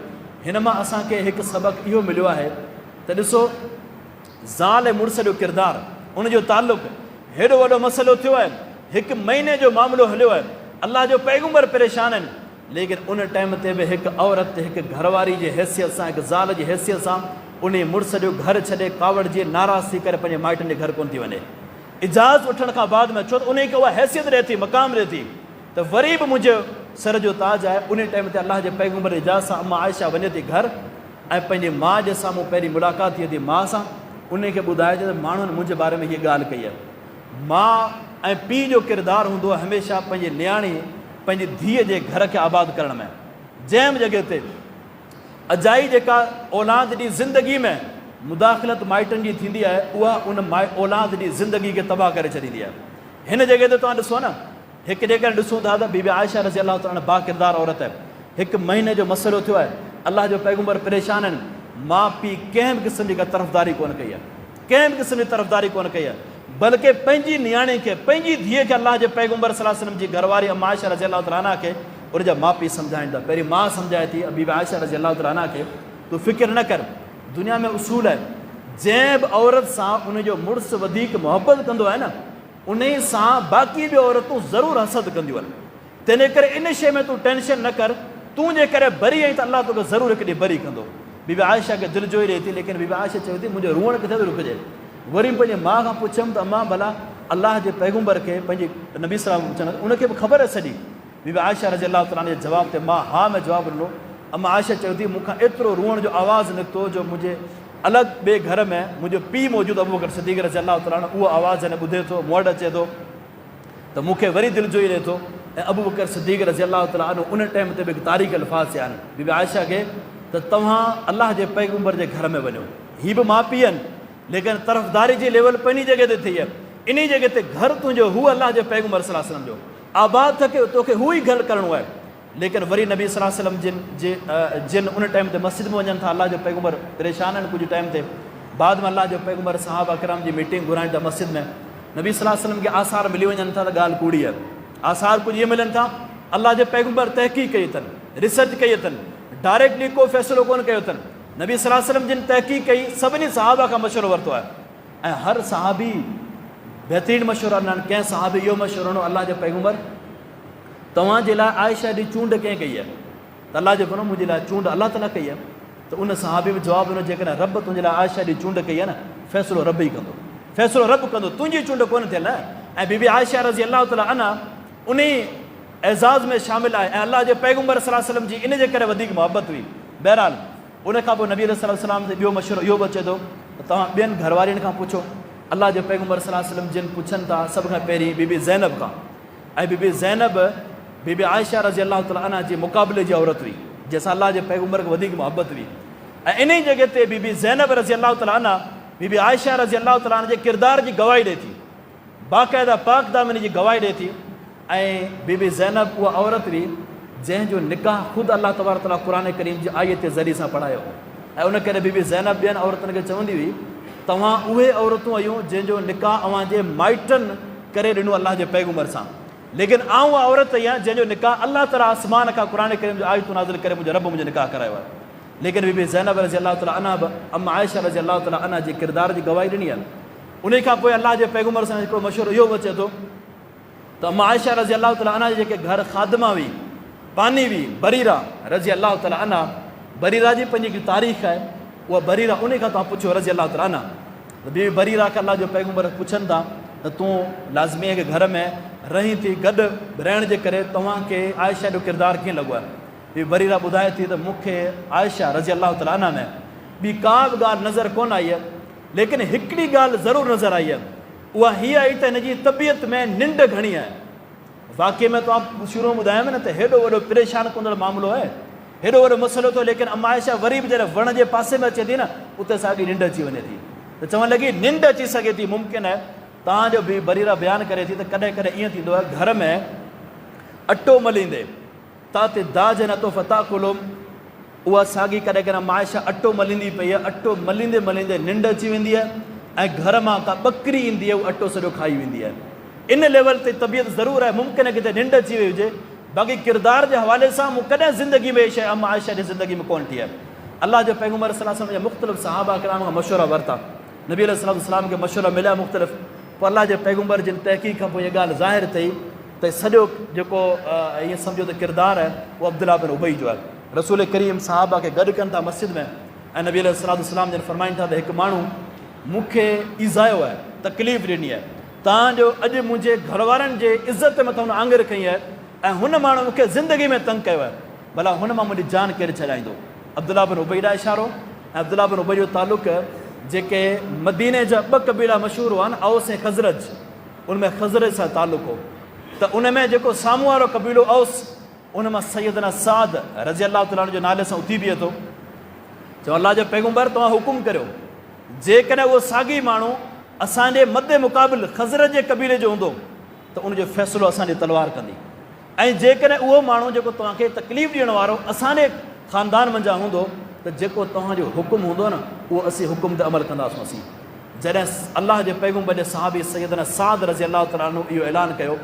हिन मां असांखे हिकु सबक़ु इहो मिलियो आहे त ॾिसो ज़ाल ऐं मुड़ुस जो किरदारु, उनजो तालुक़ु हेॾो वॾो मसइलो थियो आहे, 1 महीने जो मामिलो हलियो आहे, अलाह जो पैगम्बर परेशान आहिनि, लेकिन उन टाइम ते बि हिकु औरत हिकु घरवारी जी हैसियत सां, हिकु ज़ाल जी हैसियत सां उन मुड़ुस जो घर छॾे कावड़ जी नाराज़ थी करे पंहिंजे माइटनि जे घर कोन थी वञे। इजाज़त वठण खां बाद में, छो त उन खे उहा हैसियत ॾिए थी, मक़ाम ॾिए थी त वरी बि मुंहिंजो सर जो ताज आहे। उन टाइम ते अलाह जे पैगम्बर जी इजाज़त सां अम्मा आयशा वञे थी घर ऐं पंहिंजी माउ जे साम्हूं पहिरीं मुलाक़ात थिए थी माउ सां। उन खे ॿुधाए त माण्हुनि मुंहिंजे बारे में हीअ ॻाल्हि कई आहे। माउ ऐं पीउ जो किरदारु हूंदो आहे हमेशह पंहिंजी नियाणी पंहिंजी धीअ जे घर खे आबाद करण में। जंहिं जॻह ते अजाई जेका औलाद जी ज़िंदगी में मुदाख़िलत माइटनि जी थींदी आहे, उहा उन औलाद जी ज़िंदगी खे तबाह करे छॾींदी आहे। हिन जॻह ते तव्हां ॾिसो न, हिकु जेकॾहिं ॾिसूं था त बीबी आयशा रज़ी अलाह ताला बा किरदारु औरत आहे। हिकु महीने जो मसइलो थियो आहे, अलाह जो पैगम्बर परेशान आहिनि, माउ पीउ कंहिं बि क़िस्म जी का तरफ़दारी कोन कई आहे, कंहिं बि क़िस्म जी तरफ़दारी कोन कई आहे, बल्कि पंहिंजी नियाणी खे, पंहिंजी धीअ खे अलाह जे पैगम्बर सल्लल्लाहु अलैहि वसल्लम जी घरवारी अम्मा आयशा रज़ी अलाह ताला खे उनजा माउ पीउ सम्झाइनि था। पहिरीं माउ सम्झाए थी बीबी आयशा रज़ी अलाह ताला खे, तूं फ़िक्र न कर, दुनिया में उसूल आहे, जंहिं बि औरत सां उनजो मुड़ुसु वधीक मुहबत कंदो आहे न, उन सां बाक़ी बि औरतूं ज़रूरु हसद कंदियूं आहिनि। तंहिंजे करे इन शइ में तूं टेंशन न कर, तूं जे करे बरी आहीं त अलाह तोखे ज़रूरु हिकु ॾींहुं बरी कंदो। बीबी आयशा खे दिलि जोई ॾिए थी, लेकिन बीबी आयशा चवे थी मुंहिंजो रुअण किथे थो रुकिजे। वरी पंहिंजे माउ खां पुछियमि त अम्मा भला अलाह जे पैगम्बर खे, पंहिंजी नबी सलाम चवनि, उनखे बि ख़बर आहे सॼी। बीबी आयशा रज़ी अलाह ताला जे जवाब ते मां हा में जवाबु ॾिनो। अम्मा आयशा चवे थी मूंखां एतिरो रुअण जो आवाज़ु निकितो जो मुंहिंजे अलॻि ॿिए घर में मुंहिंजो पीउ मौजूदु अबू बकर सिद्दीक़ रज़ी अलाह ताला उहो आवाज़ु हिन ॿुधे थो, मूं वटि अचे थो त मूंखे वरी दिलि जोई ॾिए थो। ऐं अबू बकर सिद्दीक़ रज़ी अलाह ताला उन टाइम ते बि हिकु तारीख़ अल्फाज़ थिया आहिनि बीबी आयशा खे त तव्हां अलाह जे पैगम्बर जे घर में वञो। हीअ बि माउ पीउ आहिनि, लेकिन तरफ़दारी जी लेवल पंहिंजी जॻह ते थी आहे। इन जॻह ते घर तुंहिंजो हू अलाह जे पैगम्बर सल्लल्लाहु अलैहि वसल्लम जो आबाद थके, तोखे हू ई घर करिणो आहे। लेकिन वरी नबी सल्लल्लाहु अलैहि वसल्लम जिन उन टाइम ते मस्जिद में वञनि था, अलाह जो पैगम्बर परेशान आहिनि कुझु टाइम ते, बाद में अलाह जो पैगम्बर सहाबा किराम जी मीटिंग घुराइनि था मस्जिद में। नबी सल्लल्लाहु अलैहि वसल्लम खे आसार मिली वञनि था त ॻाल्हि कूड़ी आहे। आसार कुझु इहे मिलनि था, अलाह जे पैगम्बर तहक़ीक़ कई अथनि, रिसर्च कई अथनि, डायरेक्टली को फ़ैसिलो कोन कयो अथनि। नबी सल्लल्लाहु अलैहि वसल्लम जिन तहक़ीक़ कई, सभिनी सहाबा खां मशवरो वरितो आहे ऐं हर सहाबी बहितरीनु मशवरा ॾिना। कंहिं सहाबी इहो मशवरो ॾिनो, अलाह जे पैगम्बर तव्हांजे लाइ आयशा जी चूंड कंहिं कई आहे? त अलाह जो कोन, मुंहिंजे लाइ चूंड अलाह ताला कई आहे। त उन सहाबी बि जवाबु ॾिनो, जेकॾहिं रब तुंहिंजे लाइ आयशा जी चूंड कई आहे न, फ़ैसिलो रब ई कंदो, फ़ैसिलो रब कंदो, तुंहिंजी चूंड कोन थियल आहे। ऐं बीबी आयशा रज़ी अलाह ताला अन्हा उन एज़ाज़ में शामिल आहे ऐं अलाह जे पैगम्बर सल्लल्लाहु अलैहि वसल्लम जी इन जे करे वधीक मुहबत हुई। बहरहाल उन खां पोइ नबी सल्लल्लाहु अलैहि वसल्लम ते ॿियो मशवरो इहो बि अचे थो त तव्हां ॿियनि घरवारियुनि खां पुछो। अलाह जे पैगम्बर सल्लल्लाहु अलैहि वसल्लम जिन पुछनि था, सभ खां पहिरीं बीबी ज़ैनब खां, ऐं बीबी ज़ैनब बीबी आयशा रज़ी अलाह ताला अन्हा जे मुक़ाबले जी औरत हुई, जंहिंसां अलाह जे पैगम्बर खे वधीक मुहबत हुई। ऐं इन ई जॻह ते बीबी ज़ैनब रज़ी अलाह ताला अन्हा बीबी आयशा रज़ी अलाह ताला जे किरदार जी गवाही ॾिए थी, बाक़ाइदा पाक दामिनी जी गवाही ॾिए थी। ऐं बीबी ज़ैनब उहा औरत हुई जंहिंजो निकाह ख़ुदि अलाह तबारक तआला क़ुर करीम जी आयत जे ज़रिए सां पढ़ायो। ऐं उन करे बीबी ज़ैनब ॿियनि औरतुनि खे चवंदी हुई, तव्हां उहे औरतूं आहियूं जंहिंजो निकाह अव्हां जे माइटनि करे ॾिनो अलाह जे पैगम्बर सां, लेकिन आउं उहा औरत आहियां जंहिंजो निकाह अलाह ताला आसमान खां क़ुर करीम जो आयतूं नाज़िल करे मुंहिंजो रब मुंहिंजो निकाह करायो आहे। लेकिन बीबी ज़ैनब रज़ी अलाह ताला अन्हा बि अम्मा आयशा रज़ी अलाह ताला अन्हा जे किरदार जी गवाही ॾिनी आहे। उन खां पोइ अलाह जे पैगम्बर सां हिकिड़ो मशवरो इहो बि अचे थो त अम्मा आयशा रज़ी अलाह ताला अन्हा जेके घर ख़ादिमा हुई, पानी हुई, बरीरा रज़ी अलाह ताला अन्हा, बरीरा जी पंहिंजी हिकिड़ी तारीख़ आहे, उहा बरीरा उन खां तव्हां पुछो रज़ी अलाह ताला अन्हा। त बीबी बरीरा खे अलाह जो पैगम्बर पुछनि था त तूं लाज़मी आहे की घर में रहीं थी, गॾु रहण जे करे तव्हांखे आयशा जो किरदारु कीअं लॻो आहे? बीबी बरीरा ॿुधाए थी त मूंखे आयशा रज़ी अलाह ताला अन्हा में ॿी का बि ॻाल्हि नज़र कोन आई आहे, लेकिन हिकिड़ी ॻाल्हि ज़रूरु नज़र आई आहे, उहा हीअ आई त हिन जी तबियत में निंड घणी आहे। वाक़ई में तव्हां शुरू में ॿुधायव न त हेॾो वॾो परेशान कंदड़ मामिलो आहे, हेॾो वॾो मसइलो थियो, लेकिन अम्मा आयशा वरी बि जॾहिं वण जे पासे में अचे थी न, उते साॻी निंड अची वञे थी। त चवणु लॻी निंड अची सघे थी, मुमकिन आहे। तव्हांजो बि बरीरा बयानु करे थी त कॾहिं कॾहिं ईअं थींदो आहे, घर में अटो मलींदे ताते दाज न तो फता कुलुम, उहा साॻी कॾहिं कॾहिं अम्मा आयशा अटो मलींदी पई आहे, अटो मलींदे मलींदे निंड अची वेंदी आहे ऐं घर मां का ॿकरी ईंदी आहे, उहा अटो सॼो खाई वेंदी आहे। इन लेवल ते तबियत ज़रूरु आहे, मुमकिन आहे किथे निंड अची वई हुजे। बाक़ी किरदार जे हवाले सां मूं कॾहिं ज़िंदगी में शइ अम्मा आयशा जी ज़िंदगी में कोन थी आहे। अलाह जो पैगम्बर सल्लल्लाहु अलैहि वसल्लम जा मुख़्तलिफ़ सहाबा किराम खां मशवरा वरिता, नबी अलैहि सलाम खे मशवरा मिलिया मुख़्तलिफ़। पोइ अलाह जे पैगम्बर जिन तहक़ीक़ खां पोइ इहा ॻाल्हि ज़ाहिर थी त सॼो जेको ईअं सम्झो त किरदारु आहे उहो अब्दुल्लाह बिन उबई जो आहे। रसूल करीम सहाबा खे गॾु कनि था मस्जिद में, ऐं नबी अलैहि सलाम जन फरमाइनि था त हिकु माण्हू मूंखे ईज़ायो आहे, तकलीफ़ ॾिनी आहे, तव्हांजो अॼु मुंहिंजे घर वारनि जे इज़त मथां हुन आङुर कई आहे ऐं हुन माण्हू मूंखे ज़िंदगी में तंग कयो आहे, भला हुन मां मुंहिंजी जान केरु छॾाईंदो। अब्दुल्ला बिन उबई ॾांहुं इशारो, ऐं अब्दुल्ला बिन उबई जो तालुक़ जेके मदीने जा 2 क़बीला मशहूरु हुआ न, औस ऐं ख़ज़रज, उनमें ख़ज़रज सां तालुक़ हो। त उन में जेको साम्हूं वारो क़बीलो औस, उन मां सैयदना साद रज़ी अलाह ताला जो नाले सां उथी बीहे थो। चओ अलाह जो पैगम्बर तव्हां हुकुम करियो, जेकॾहिं उहो साॻी माण्हू असांजे मदे मुक़ाबिल ख़ज़रज जे क़बीले जो हूंदो त उनजो फ़ैसिलो असांजी तलवार कंदी, ऐं जेकॾहिं उहो माण्हू जेको तव्हांखे तकलीफ़ ॾियण वारो असांजे ख़ानदान मंझां हूंदो त जेको तव्हांजो हुकुम हूंदो न, उहो असीं हुकुम ते अमल कंदासीं। असीं जॾहिं अलाह जे पैगम्बर जे सहाबी सैयदना साद रज़ी अलाह ताला अन्हु इहो ऐलान कयो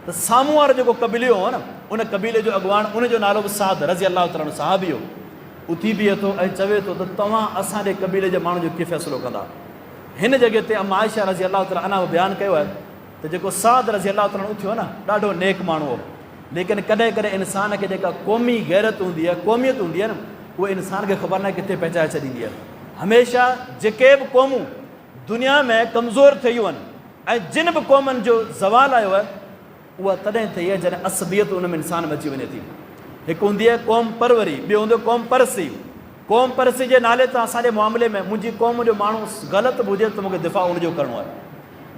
त साम्हूं वारो जेको क़बीलो हो न, उन क़बीले जो अॻुवाण, उनजो नालो बि साद रज़ी अलाह ताला अन्हु सहाबी हो, उथी बीहे थो ऐं चवे थो त तव्हां असांजे क़बीले जे माण्हू जो कीअं फ़ैसिलो कंदा। हिन जॻह ते अम्मा आयशा रज़ी अलाह ताला अञा बयानु कयो आहे त जेको साद रज़ी अलाह ताला उथियो न, ॾाढो नेक माण्हू हो, लेकिन कॾहिं कॾहिं इंसान खे जेका क़ौमी गैरत हूंदी आहे, क़ौमियत हूंदी आहे न, उहा इंसान खे ख़बर न आहे किथे पहुचाए छॾींदी आहे। हमेशह जेके बि क़ौमूं दुनिया में कमज़ोर थियूं आहिनि ऐं जिन बि क़ौमनि जो ज़वाल आयो आहे, उहा तॾहिं थी आहे जॾहिं असबियत उन में इंसान में अची वञे थी। हिकु हूंदी आहे क़ौम परवरी, ॿियो हूंदो क़ौम परसी। क़ौम परसी जे नाले तां असांजे मामले में मुंहिंजी क़ौम जो माण्हू ग़लति बि हुजे त मूंखे दिफ़ा उनजो करिणो आहे।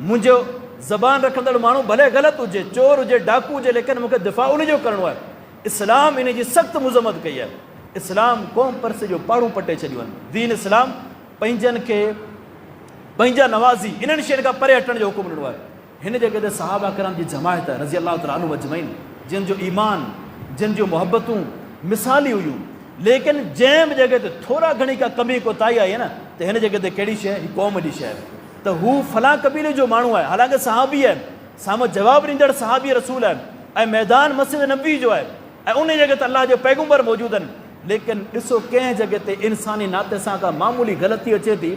मुंहिंजो ज़बान रखंदड़ माण्हू भले ग़लति हुजे, चोर हुजे, डाकू हुजे, लेकिन मूंखे दिफ़ा उनजो करिणो आहे। इस्लाम इन जी सख़्तु मुज़म्मत कई आहे। इस्लाम क़ौम परसी जो पाड़ू पटे छॾियूं आहिनि। दीन इस्लाम पंहिंजनि खे पंहिंजा नवाज़ी इन्हनि शयुनि खां परे हटण जो हुकुम ॾिनो आहे। हिन जॻह ते सहाबा किराम जी जमायत रज़ी अलाह ताला अन्हु अजमईन, जिन जो ईमान, जिन जूं मुहबतूं मिसाली हुयूं, लेकिन जंहिं बि जॻह ते थोरा घणी का कमी कोताही आई आहे न, त हिन जॻह ते कहिड़ी शइ, ही क़ौम जी शइ आहे त हू फलां क़बीले जो माण्हू आहे, हालांकि सहाबी आहे, साम्हूं जवाबु ॾींदड़ सहाबी रसूल आहे, ऐं मैदान मस्जिद नबी जो आहे, ऐं उन जॻह ते अलाह जो पैगम्बर मौजूदु आहिनि। लेकिन ॾिसो कंहिं जॻह ते इंसानी नाते सां का मामूली ग़लती अचे थी,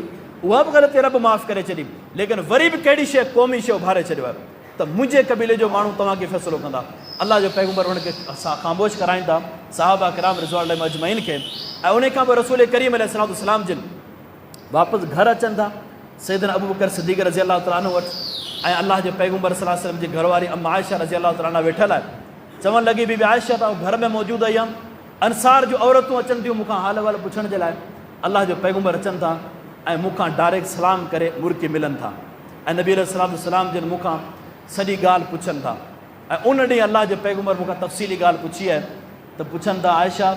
उहा बि ग़लती रब माफ़ु करे छॾी, लेकिन वरी बि कहिड़ी शइ क़ौमी शइ उभारे छॾियो आहे त मुंहिंजे क़बीले जो माण्हू तव्हांखे फ़ैसिलो कंदा। अलाह जो पैगम्बर हुनखे ख़ामोश कराइनि था, सहाबा किराम रिज़वान अजमईन खे, ऐं उन खां पोइ रसूल करीम अलैहिस्सलाम जिन वापसि घर अचनि था सैयदना अबू बकर सिद्दीक़ रज़ी अलाह ताला अन्हु वटि, ऐं अलाह जे पैगम्बर सल्लल्लाहु अलैहि वसल्लम जी घरवारी अम्मा आयशा रज़ी अलाह ताला वेठल आहे। चवणु लॻी बीबी आयशा त घर में मौजूदु आई हुयमि, अंसार जूं औरतूं अचनि थियूं मूंखां हाल वाल पुछण जे लाइ। अलाह जो पैगम्बर अचनि था ऐं मूंखां डायरेक्ट सलाम करे मुर्की मिलनि था, ऐं नबी अलैहिस्सलाम जिन मूंखां सॼी ॻाल्हि पुछनि था। ऐं उन ॾींहुं अलाह जो पैगम्बर मूंखां तफ़सीली ॻाल्हि पुछी आहे त पुछनि था, आयशा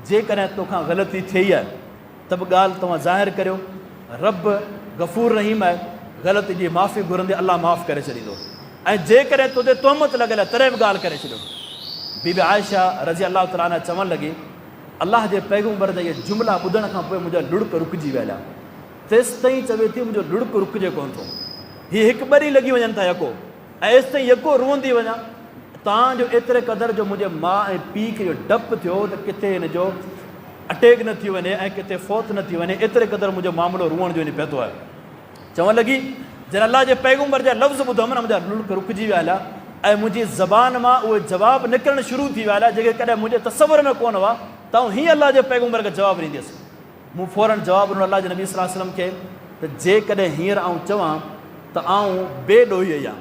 जेकॾहिं तोखां ग़लती थी आहे त बि ॻाल्हि तव्हां ज़ाहिर करियो, रब गफ़ूर रहीम आहे, ग़लती जी माफ़ी घुरंदे अलाह माफ़ु करे छॾींदो, ऐं जेकॾहिं तोते तोहमत लॻियल आहे तॾहिं बि ॻाल्हि करे छॾियो। बीबी आयशा रज़ी अलाह ताला चवणु लॻी, अलाह जे पैगम्बर जा इहे जुमिला ॿुधण खां पोइ मुंहिंजा लुड़क रुकिजी विया। तेसि ताईं चवे थी मुंहिंजो लुड़क रुकिजे कोन थो, हीअ हिकु ॿरी लॻी वञनि था यको, ऐं एसि ताईं यको रुअंदी वञा। तव्हांजो एतिरे क़दुरु जो मुंहिंजे माउ ऐं पीउ खे इहो डपु थियो त किथे हिन जो अटैक न थी वञे ऐं किथे फौत न थी वञे, एतिरे क़दुरु मुंहिंजो मामिलो रुअण जो वञी पए थो आहे। चवणु लॻी जॾहिं अलाह जे पैगम्बर जा लफ़्ज़ ॿुधमि न, मुंहिंजा लुड़क रुकिजी विया हलिया, ऐं मुंहिंजी ज़बान मां उहे जवाबु निकिरणु शुरू थी विया हलिया जेके कॾहिं मुंहिंजे तसवुर में कोन हुआ। त हीअं अलाह जे पैगम्बर खे जवाबु ॾींदसि। मूं फौरन जवाबु ॾिनो अलाह जे नबी सल्लल्लाहु अलैहि वसल्लम खे त जेकॾहिं हींअर आउं चवां त आउं बेॾोही आहियां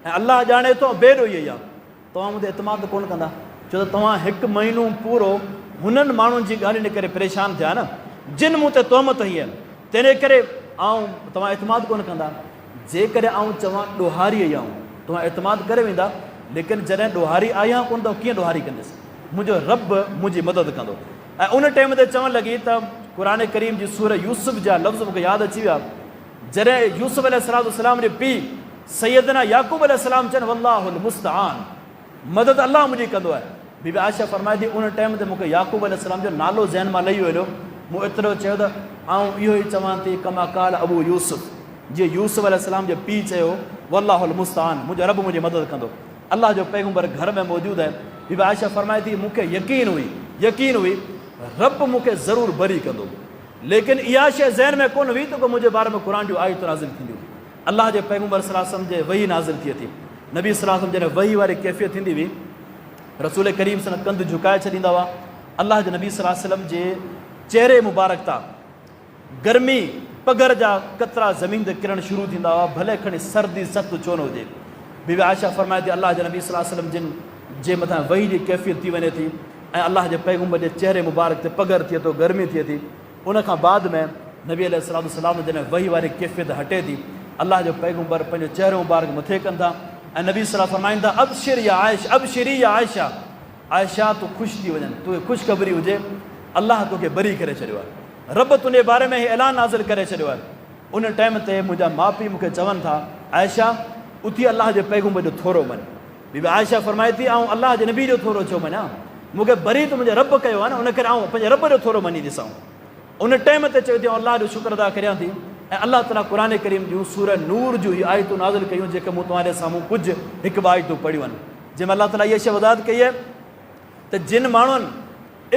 ऐं अलाह ॼाणे थो बेॾोही आहियां, तव्हां मूं ते एतमाद कोन कंदा, छो त तव्हां हिकु महीनो पूरो हुननि माण्हुनि जी ॻाल्हियुनि करे परेशान थिया न, जिन मूं ते तोहमत हई आहिनि, तंहिं करे तव्हां एतमाद कोन कंदा। जेकॾहिं आउं चवां ॾोहारी आहियां, तव्हां एतमाद करे वेंदा, लेकिन जॾहिं ॾोहारी आहियां कोन त कीअं ॾोहारी कंदुसि, मुंहिंजो रब मुंहिंजी मदद कंदो। ऐं उन टाइम ते चवणु लॻी त क़ुर करीम जी सूरह यूसुफ जा लफ़्ज़ मूंखे यादि अची विया, जॾहिं यूसुफ अलैहिस्सलाम जे पीउ सैयदना याक़ूब अलैहिस्सलाम चवनि वल्लाहुल मुस्तआन, मदद अलाह मुंहिंजी कंदो आहे। बीबी आयशा फरमाए थी उन टाइम ते मूंखे याक़ूब अलैहिस्सलाम जो नालो ज़हन मां लही वियो, मूं एतिरो चयो त आउं इहो ई चवां थी कमा काल अबू यूसुफ, जीअं यूसुफ अलैहिस्सलाम जो पीउ चयो वल्लाहुल मुस्तआन, मुंहिंजो रब मुंहिंजी मदद कंदो। अलाह जो पैगम्बर घर में मौजूदु आहे। बीबी आयशा फरमाए थी मूंखे यकीन हुई रब मूंखे ज़रूरु बरी कंदो, लेकिन इहा शइ ज़हन में कोन हुई त को मुंहिंजे बारे में क़ुर जूं आयतूं नाज़िल थींदियूं। अलाह जे पैगम्बर सल्लल्लाहु अलैहि वसल्लम जे वही नाज़िल थिए थी। नबी सल्लल्लाहु अलैहि वसल्लम जॾहिं वही वारी कैफ़ियत थींदी हुई, रसूल करीम सन कंधु झुकाए छॾींदा हुआ। अलाह जे नबी सल्लल्लाहु अलैहि वसल्लम जे चहिरे मुबारक तां गर्मी पघर जा कतरा ज़मीन ते किरण शुरू थींदा हुआ, भले खणी सर्दी सख़्तु छो न हुजे। बीबी आयशा फरमाए थी अलाह जे नबी सल्लल्लाहु अलैहि वसल्लम जिन जे मथां वही जी कैफ़ियत थी वञे थी ऐं अलाह जे पैगंबर जे चेहरे मुबारक ते पघर थिए थो, गर्मी थिए थी, उन खां बाद में नबी अलैहिस्सलातु वस्सलाम जॾहिं वही वारी कैफ़ियत हटे थी, अलाह जो पैगंबर पंहिंजो चेहरो मुबारक मथे कनि था ऐं नबी सल्लल्लाहु फरमाईंदा अबशिर या आयशा, अबशिरी या आयशा, आयशा तूं ख़ुशि थी वञनि, तोखे ख़ुशख़बरी हुजे, अलाह तोखे बरी करे छॾियो आहे, रब तुंहिंजे बारे में ऐलान नाज़िल करे छॾियो आहे। उन टाइम ते मुंहिंजा माउ पीउ मूंखे चवनि था आयशा उथी अलाह जे पैगंबर जो थोरो मञ। बीबी आयशा फरमाए थी ऐं अलाह जे नबी जो थोरो छो मञा, मूंखे बरी त मुंहिंजे रब कयो आहे न, उन करे आउं पंहिंजे रब जो थोरो मञी ॾिसां। उन टाइम ते चयो थी अलाह जो शुक्र अदा करियां थी ऐं अलाह ताला क़ुर करीम जूं सूरह नूर जूं इहे आयतूं नाज़िल कयूं जेके मूं तव्हांजे साम्हूं कुझु हिकु ॿ आयतूं पढ़ियूं आहिनि, जंहिंमें अलाह ताला इहा शइ वज़ाहत कई आहे त जिन माण्हुनि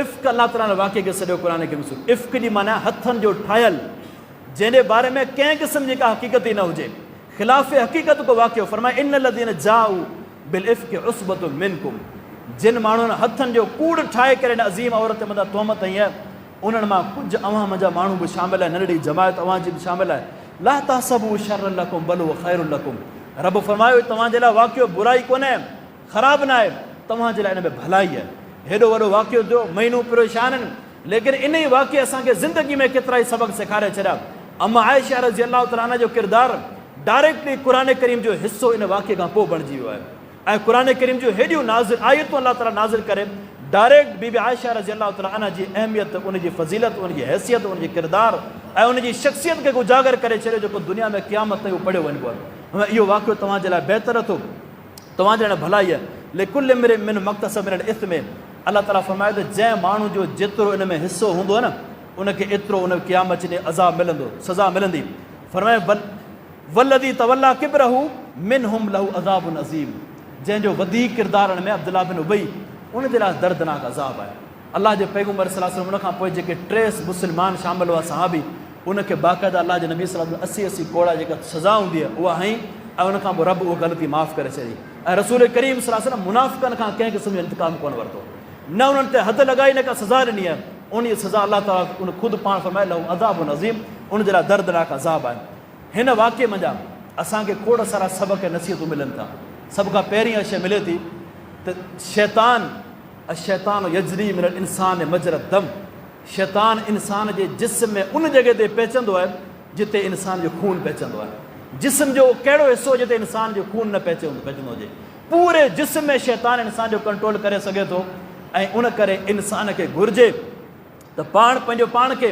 इफ़्क अलाह ताला वाक़े खे सॼो क़ुर करीम इफ़्क जी माना हथनि जो ठाहियल, जंहिंजे बारे में कंहिं क़िस्म जी का हक़ीक़त ई न हुजे, ख़िलाफ़ हक़ीक़त को वाक़ियो फरमाए इन लदीन जाऊ बिल इफ़्क उसबतुम मिनकुम, जिन माण्हुनि हथनि जो कूड़ ठाहे करे हिन अज़ीम औरत मथां तोहमत हई आहे, उन्हनि मां कुझु अवां मुंहिंजा माण्हू बि शामिल आहे, नंढड़ी जमायत अवां जी बि शामिल आहे। ला तहसबू शर्रन लकुम बल हुव खैरुन लकुम, रब फरमायो तव्हांजे लाइ वाक़ियो बुराई कोन्हे, ख़राबु न आहे, तव्हांजे लाइ इन में भलाई आहे। हेॾो वॾो वाक़ियो जो महीनू परेशान आहिनि, लेकिन इन ई वाक़े असांखे ज़िंदगी में केतिरा ई सबक़ सेखारे छॾिया। अम्मा आयशा रज़ी अल्लाह तआला अन्हा जो किरदारु डायरेक्टली क़ुर करीम जो हिसो इन वाक़े खां पोइ बणिजी वियो आहे ऐं क़ुर करीम जूं हेॾियूं नाज़िल आयतूं अल्लाह ताला नाज़िल करे डायरेक्ट बीबी आयशा रज़ी अल्लाह तआला अन्हा जी अहमियत, उनजी फ़ज़ीलत, उनजी हैसियत, उनजी किरदारु ऐं उनजी शख़्सियत खे उजागर करे छॾियो, जेको दुनिया में क़यामत ताईं पढ़ियो वञिबो आहे। इहो वाक़ियो तव्हांजे लाइ बहितरु अथो, तव्हांजे लाइ भलाई आहे। लेकुल इम्रिन मिन मक़्तसब मिनल इस्म, अल्लाह ताला फरमाए त जंहिं माण्हू जो जेतिरो इन में हिसो हूंदो आहे न, उनखे एतिरो उन क़यामत जे अज़ाब मिलंदो, सज़ा मिलंदी। फरमाए वल्लज़ी तवल्ला किब्रहू मिनहुम लहू अज़ाबुन अज़ीम, जंहिंजो वधीक किरदारनि में अब्दुल्लाह बिन उबई, उनजे लाइ दर्दनाक अज़ाब आहे। अलाह जे पैगंबर सल्लल्लाहु अलैहि वसल्लम उन खां पोइ जेके 30 मुस्लमान शामिल हुआ सहाबी, उनखे बाक़ाइदा अलाह जे नबी सल्लल्लाहु अलैहि वसल्लम 80 कोड़ा जेका सज़ा हूंदी आहे उहा हई ऐं उन खां पोइ रब उहा ग़लती माफ़ करे छॾी। ऐं रसूल करीम सल्लल्लाहु अलैहि वसल्लम मुनाफ़िक़नि खां कंहिं क़िस्म जो इंतकाम कोन वरितो, न उन्हनि ते हद लॻाई, न का सज़ा ॾिनी आहे। उन सज़ा अलाह ताला उन ख़ुदि पाण फरमाए लहू अज़ाबुन अज़ीम, उनजे लाइ दर्दनाक अज़ाब आहे। हिन वाक़े मंझां असांखे खोड़ सारा सबक़ ऐं नसीहतूं मिलनि था। सभ खां पहिरीं शइ मिले थी त शैतान यजरी मिनल इंसान मजरत दम, शैतान इंसान जे जिस्म में उन जॻह ते पहुचंदो आहे जिते इंसान जो खून पहुचंदो आहे। जिस्म जो कहिड़ो हिसो जिते इंसान जो खून न पहुचंदो हुजे, पूरे जिस्म में शैतान इंसान जो कंट्रोल करे सघे थो। ऐं उन करे इंसान खे घुरिजे त पंहिंजो पाण खे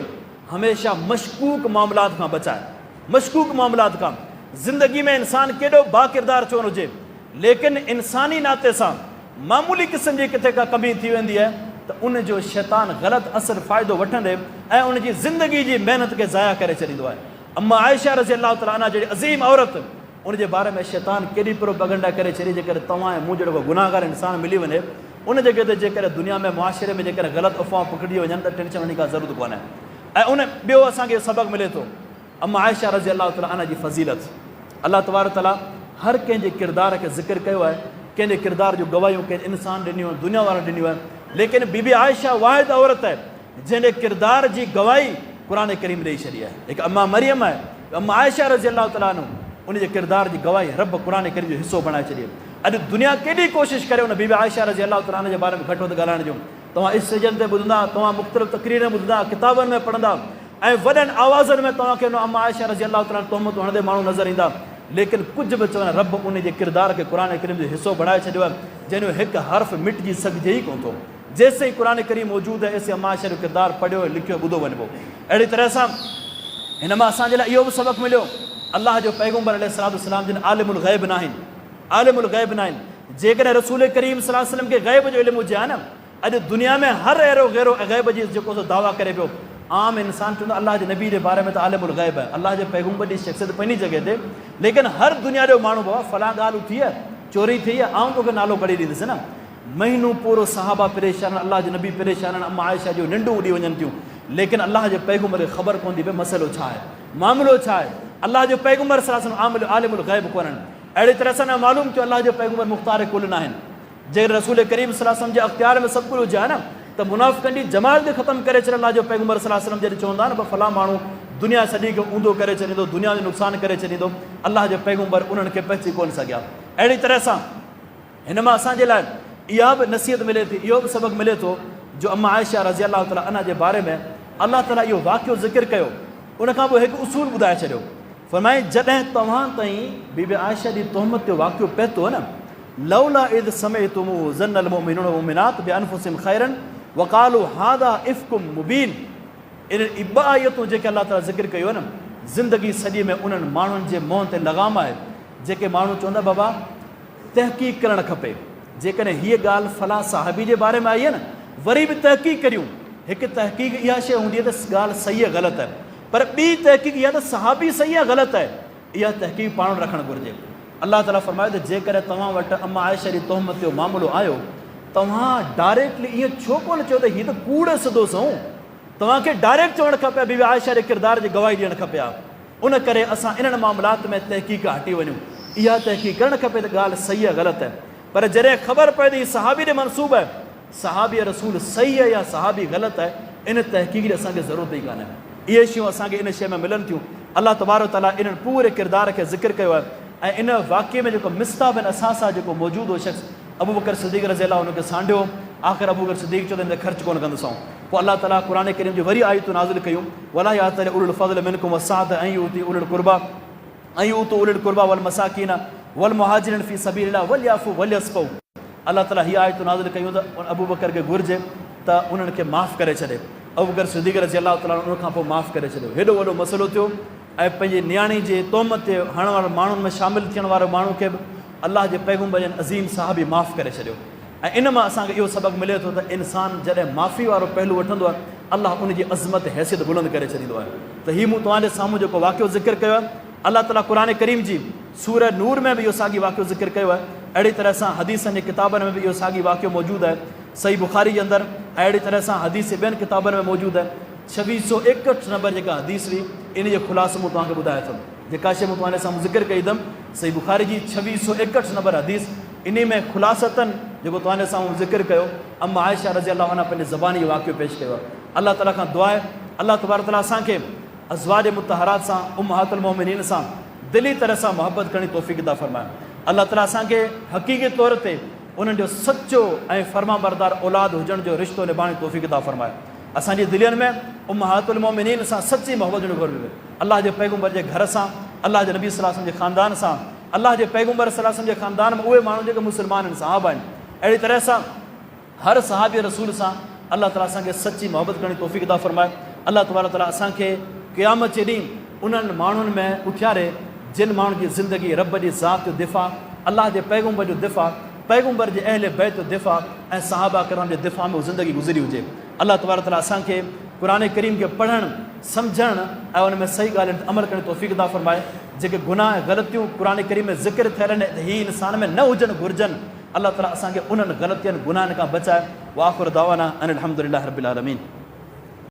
हमेशह मशकूक मामलात खां बचाए, मशकूक मामलात खां। ज़िंदगी में इंसान केॾो बाकिरदार छो न हुजे, लेकिन इंसानी नाते सां मामूली क़िस्म जी किथे का कमी थी वेंदी आहे त उनजो शैतान ग़लति असरु फ़ाइदो वठंदे ऐं उनजी ज़िंदगी जी महिनत खे ज़ाया करे छॾींदो आहे। अम्मा आयशा रज़ी अल्लाह तआला अन्हा जहिड़ी अज़ीम औरत, उनजे बारे में शैतान केॾी प्रोपगंडा करे छॾी, जेकर तव्हां ऐं मूं जहिड़ो गुनाहगार इंसान मिली वञे, उन जॻह ते जेकर दुनिया में मुआशिरे में जेकर ग़लति अफ़वाह पकड़ी वञनि त टेंशन वञण जी ज़रूरत कोन्हे। ऐं उन ॿियो असांखे सबक़ मिले थो अम्मा आयशा रज़ी अल्लाह तआला अन्हा जी फ़ज़ीलत। अल्लाह तबारक तआला हर कंहिंजे किरदार खे ज़िक्र कयो आहे, कंहिंजे किरदार जूं गवाहियूं कंहिं इंसान ॾिनियूं आहिनि, दुनिया वारा ॾिनियूं आहिनि, लेकिन बीबी आयशा वाहिद औरत आहे जंहिंजे किरदार जी गवाही क़ुर करीम ॾेई छॾी आहे। हिकु अम्मा मरियम आहे, अम्मा आयशा रज़ी अल्लाह तआला अन्हा, उनजे किरदार जी गवाही रब क़ुर करीम जो हिसो बणाए छॾी। अॼु दुनिया केॾी कोशिशि करे उन बीबी आयशा रज़ी अल्लाह तआला जे बारे में घटि वधि ॻाल्हाइण जो। तव्हां स्टेजनि ते ॿुधंदा, तव्हां मुख़्तलिफ़ तक़रीर में ॿुधंदा, किताबनि में पढ़ंदा ऐं वॾनि आवाज़नि में तव्हांखे उन अम्मा आयशा रज़ी अल्लाह तआला तोहमत हणंदे माण्हू नज़र ईंदा, लेकिन कुझु बि चवनि रब उन जे किरदार खे क़ुर करीम जो हिसो बणाए छॾियो आहे, जंहिंजो हिकु हर्फ़ मिटिजी सघिजे ई कोन थो। जेसिताईं क़ुर करीम मौजूदु आहे एसे अम्मा आयशा जो किरदारु पढ़ियो, लिखियो, ॿुधो वञिबो। अहिड़ी तरह सां हिन मां असांजे लाइ इहो बि सबक़ मिलियो, अलाह जो पैगंबर अलैहिस्सलातु वस्सलाम जिन आलिमुल ग़ैब न आहिनि, आलिमुल ग़ैब न आहिनि। जेकॾहिं रसूल करीम सल्लल्लाहु अलैहि वसल्लम खे ग़ैब जो इल्मु हुजे हा न, अॼु दुनिया में हर अहिड़ो गैरो ग़ैब जी जेको सो दावा करे पियो, आम इंसान चवंदो अलाह जे नबी जे बारे में त आलिमुल ग़ैब आहे, अलाह जे पैगंबर जी शख़्सियत पंहिंजी जॻह ते, लेकिन हर दुनिया जो माण्हू बाबा फलां ॻाल्हि थी आहे, चोरी थी आहे, आउं तोखे नालो कढी ॾींदुसि न। महीनू पूरो सहाबा परेशान, अलाह जे नबी परेशान, अम्मा आयशा जूं निंडूं उॾी वञनि थियूं, लेकिन अलाह जे पैगंबर खे ख़बर कोन थी पए मसइलो छा आहे, मामिलो छा आहे। अलाह जो पैगंबर सल्लल्लाहु अलैहि वसल्लम आलिमुल ग़ैब कोन्हनि। अहिड़ी तरह सां न मालूम थियो अलाह जो पैगंबर मुख़्तार कुल न आहिनि। जे रसूल करीम सल्लल्लाहु अलैहि वसल्लम जे अख़्तियार में सभु कुझु हुजे हा न, त मुनाफ़िक़नि जी जमात खे ख़तमु करे छॾे। अलाह जो पैगंबर सल्लल्लाहु अलैहि वसल्लम जॾहिं चवंदा न फलां माण्हू दुनिया सॼी खे ऊंधो करे छॾींदो, दुनिया जो नुक़सानु करे छॾींदो। अलाह जे पैगम्बर उन्हनि खे पहची कोन सघिया। अहिड़ी तरह सां हिन मां असांजे लाइ इहा बि नसीहत मिले थी, इहो बि सबक़ु मिले थो जो अम्मा आयशा रज़ी अलाह ताला अन्हा जे बारे में अलाह ताला इहो वाक़ियो ज़िक्र कयो, उनखां पोइ हिकु उसूल ॿुधाए छॾियो। फरमाए जॾहिं तव्हां ताईं बीबी आयशा जी तोहमत जो वाक़ियो पए थो न, लौला इद समिअतुमूहु ज़न्नल मुमिनून वल मुमिनात बिअनफुसिहिम खैरन वक़ालू हादा इफ़्कुम मुबीन। इन ॿ आयतूं जेके अलाह ताला ज़िक्र कयो न, ज़िंदगी सॼी में उन्हनि माण्हुनि जे मुंहं ते लॻाम आहे जेके माण्हू चवंदा बाबा तहक़ीक़ करणु खपे। जेकॾहिं हीअ ॻाल्हि फलां साहबी जे बारे में आई आहे न, वरी बि तहक़ीक़ करियूं। हिकु तहक़ीक़ इहा शइ हूंदी आहे त ॻाल्हि सही आहे ग़लति आहे, पर ॿी तहक़ीक़ इहा त सहाबी सही आहे ग़लति आहे, इहा तहक़ीक़ पाण रखणु घुरिजे। अलाह ताला फरमायो त जेकॾहिं तव्हां वटि अम्मा आयशा जी तोहमत जो मामिलो आयो, तव्हां डायरेक्टली ईअं छो कोन चयो त हीअ त कूड़ सिधो सऊं। तव्हांखे डायरेक्ट चवणु खपे बीबी आयशा जे किरदार जी गवाही ॾियणु खपे हा। उन करे असां इन्हनि मामलात में तहक़ीक़ हटी वञूं। इहा तहक़ीक़ करणु खपे त ॻाल्हि सही आहे ग़लति आहे, पर जॾहिं ख़बर पए त हीअ सहाबी ॾे मनसूब आहे, सहाबी रसूल सही आहे या सहाबी ग़लति आहे, इन तहक़ीक़ जी असांखे ज़रूरत ई कान्हे। इहे शयूं असांखे इन शइ में मिलनि थियूं। अलाह तबारक ताला इन्हनि पूरे किरदार खे ज़िक्र कयो आहे ऐं इन वाक़िए में जेको मिस्ताब आहिनि असां सां जेको मौजूदु हो शख़्स अबू बकर सिद्दीक़ रज़ी अल्लाह हुनखे सांढियो। आख़िर अबू बकर सिद्दीक़ चयो त हिन ख़र्च कोन कंदुसि। पोइ अलाह ताला क़ुर करीम जी वरी आयतूं नाज़िल कयूं, वला यातल उलुल फ़ज़ल मिनकुम वस्साअत ऐं यूती उलुल क़ुरबा ऐं यूतू उलुल क़ुरबा वल मसाकीन वल मुहाजिरिन फ़ी सबीलिल्लाह वलयाफ़ू वलयस्फ़ू। अलाह ताला हीअ आयतूं नाज़िल कयूं त अबू बकर खे घुरिजे त उन्हनि खे माफ़ु करे छॾे। अबू बकर सिद्दीक़ रज़ी अल्लाह ताला उन खां पोइ माफ़ु करे छॾियो। हेॾो वॾो मसइलो थियो ऐं पंहिंजी नियाणी जे तोहमत ते हणण वारे माण्हुनि में शामिलु थियण वारे माण्हू खे बि अलाह जे पैगम्बर जन अज़ीम साहबी माफ़ु करे छॾियो। ऐं इन मां असांखे इहो सबक़ु मिले थो त इंसानु जॾहिं माफ़ी वारो पहलू वठंदो आहे, अलाह उनजी अज़मत हैसियत बुलंद करे छॾींदो आहे। त हीउ मूं तव्हांजे साम्हूं जेको वाक़ियो ज़िक्र कयो आहे, अलाह ताला क़ुर करीम जी सूरह नूर में बि इहो साॻी वाक़ियो ज़िक्र कयो आहे। अहिड़ी तरह सां हदीसनि जे किताबनि में बि इहो साॻी वाक़ियो मौजूदु आहे, सही बुखारी जे अंदरि। ऐं अहिड़ी तरह सां हदीस ॿियनि किताबनि में मौजूदु आहे। 2661 नंबर जेका हदीस हुई, इन जो ख़ुलासो मूं तव्हांखे ॿुधाए थो। जेका शइ मूं तव्हांजे साम्हूं ज़िक्र कई अथमि, सही बुखारी जी 2661 नंबर हदीस, इन में ख़ुलासतन जेको तव्हांजे साम्हूं ज़िक्र कयो, अम्मा आयशा रज़ी अल्लाह अन्हा पंहिंजे ज़बानी जो वाक़ियो पेश कयो आहे। अलाह ताला खां दुआ आहे अलाह तबारक ताला असांखे अज़वाज मुतहरात सां उम्महातुल मोमिनीन सां दिली तरह सां मुहबत करणी तौफ़ीक़ अता फ़रमाए। अलाह ताला असांखे हक़ीक़ी तौर ते उन्हनि जो सचो ऐं फर्मा बरदार औलाद हुजण जो रिश्तो निभाइण तौफ़ीक़ अता फ़रमाए। असांजी दिलियुनि में उम्महातुल मोमिनीन सां सची मोहबत हुजणु घुरिजे। अलाह जे पैगम्बर जे घर सां, अलाह जे नबी सल्लल्लाहु अलैहि वसल्लम जे ख़ानदान सां, अलाह जे पैगम्बर सल्लल्लाहु अलैहि वसल्लम जे ख़ानदान में उहे माण्हू जेके मुस्लमान आहिनि, सहाबा आहिनि, अहिड़ी तरह सां हर सहाबी रसूल सां अलाह ताला असांखे सची मोहबत करणी तौफ़ीक़ अता फ़रमाए। अलाह तबारक ताला असांखे क़यामत जे ॾींहुं उन्हनि माण्हुनि में उथियारे जिन माण्हुनि जी ज़िंदगी रब जी ज़ात जो दिफ़ा, अलाह जे पैगम्बर जो दिफ़ा, पैगम्बर जे अहले बैत जो दिफ़ा ऐं सहाबा किराम जे दिफ़ा में ज़िंदगी गुज़री हुजे। अलाह तबारक ताला असांखे क़ुर करीम खे पढ़णु, सम्झणु ऐं उन में सही ॻाल्हियुनि ते अमल करणु तौफ़ीक़ अता फ़रमाए। जेके गुनाह ऐं ग़लतियूं क़ुर करीम में ज़िक्र थियल आहिनि त हीअ इंसान में न हुजणु घुरिजनि, अलाह ताला असांखे उन्हनि ग़लतियुनि गुनाहनि खां बचाए। व आख़िर दावाना अनिल हम्दुलिल्लाहि रब्बिल आलमीन।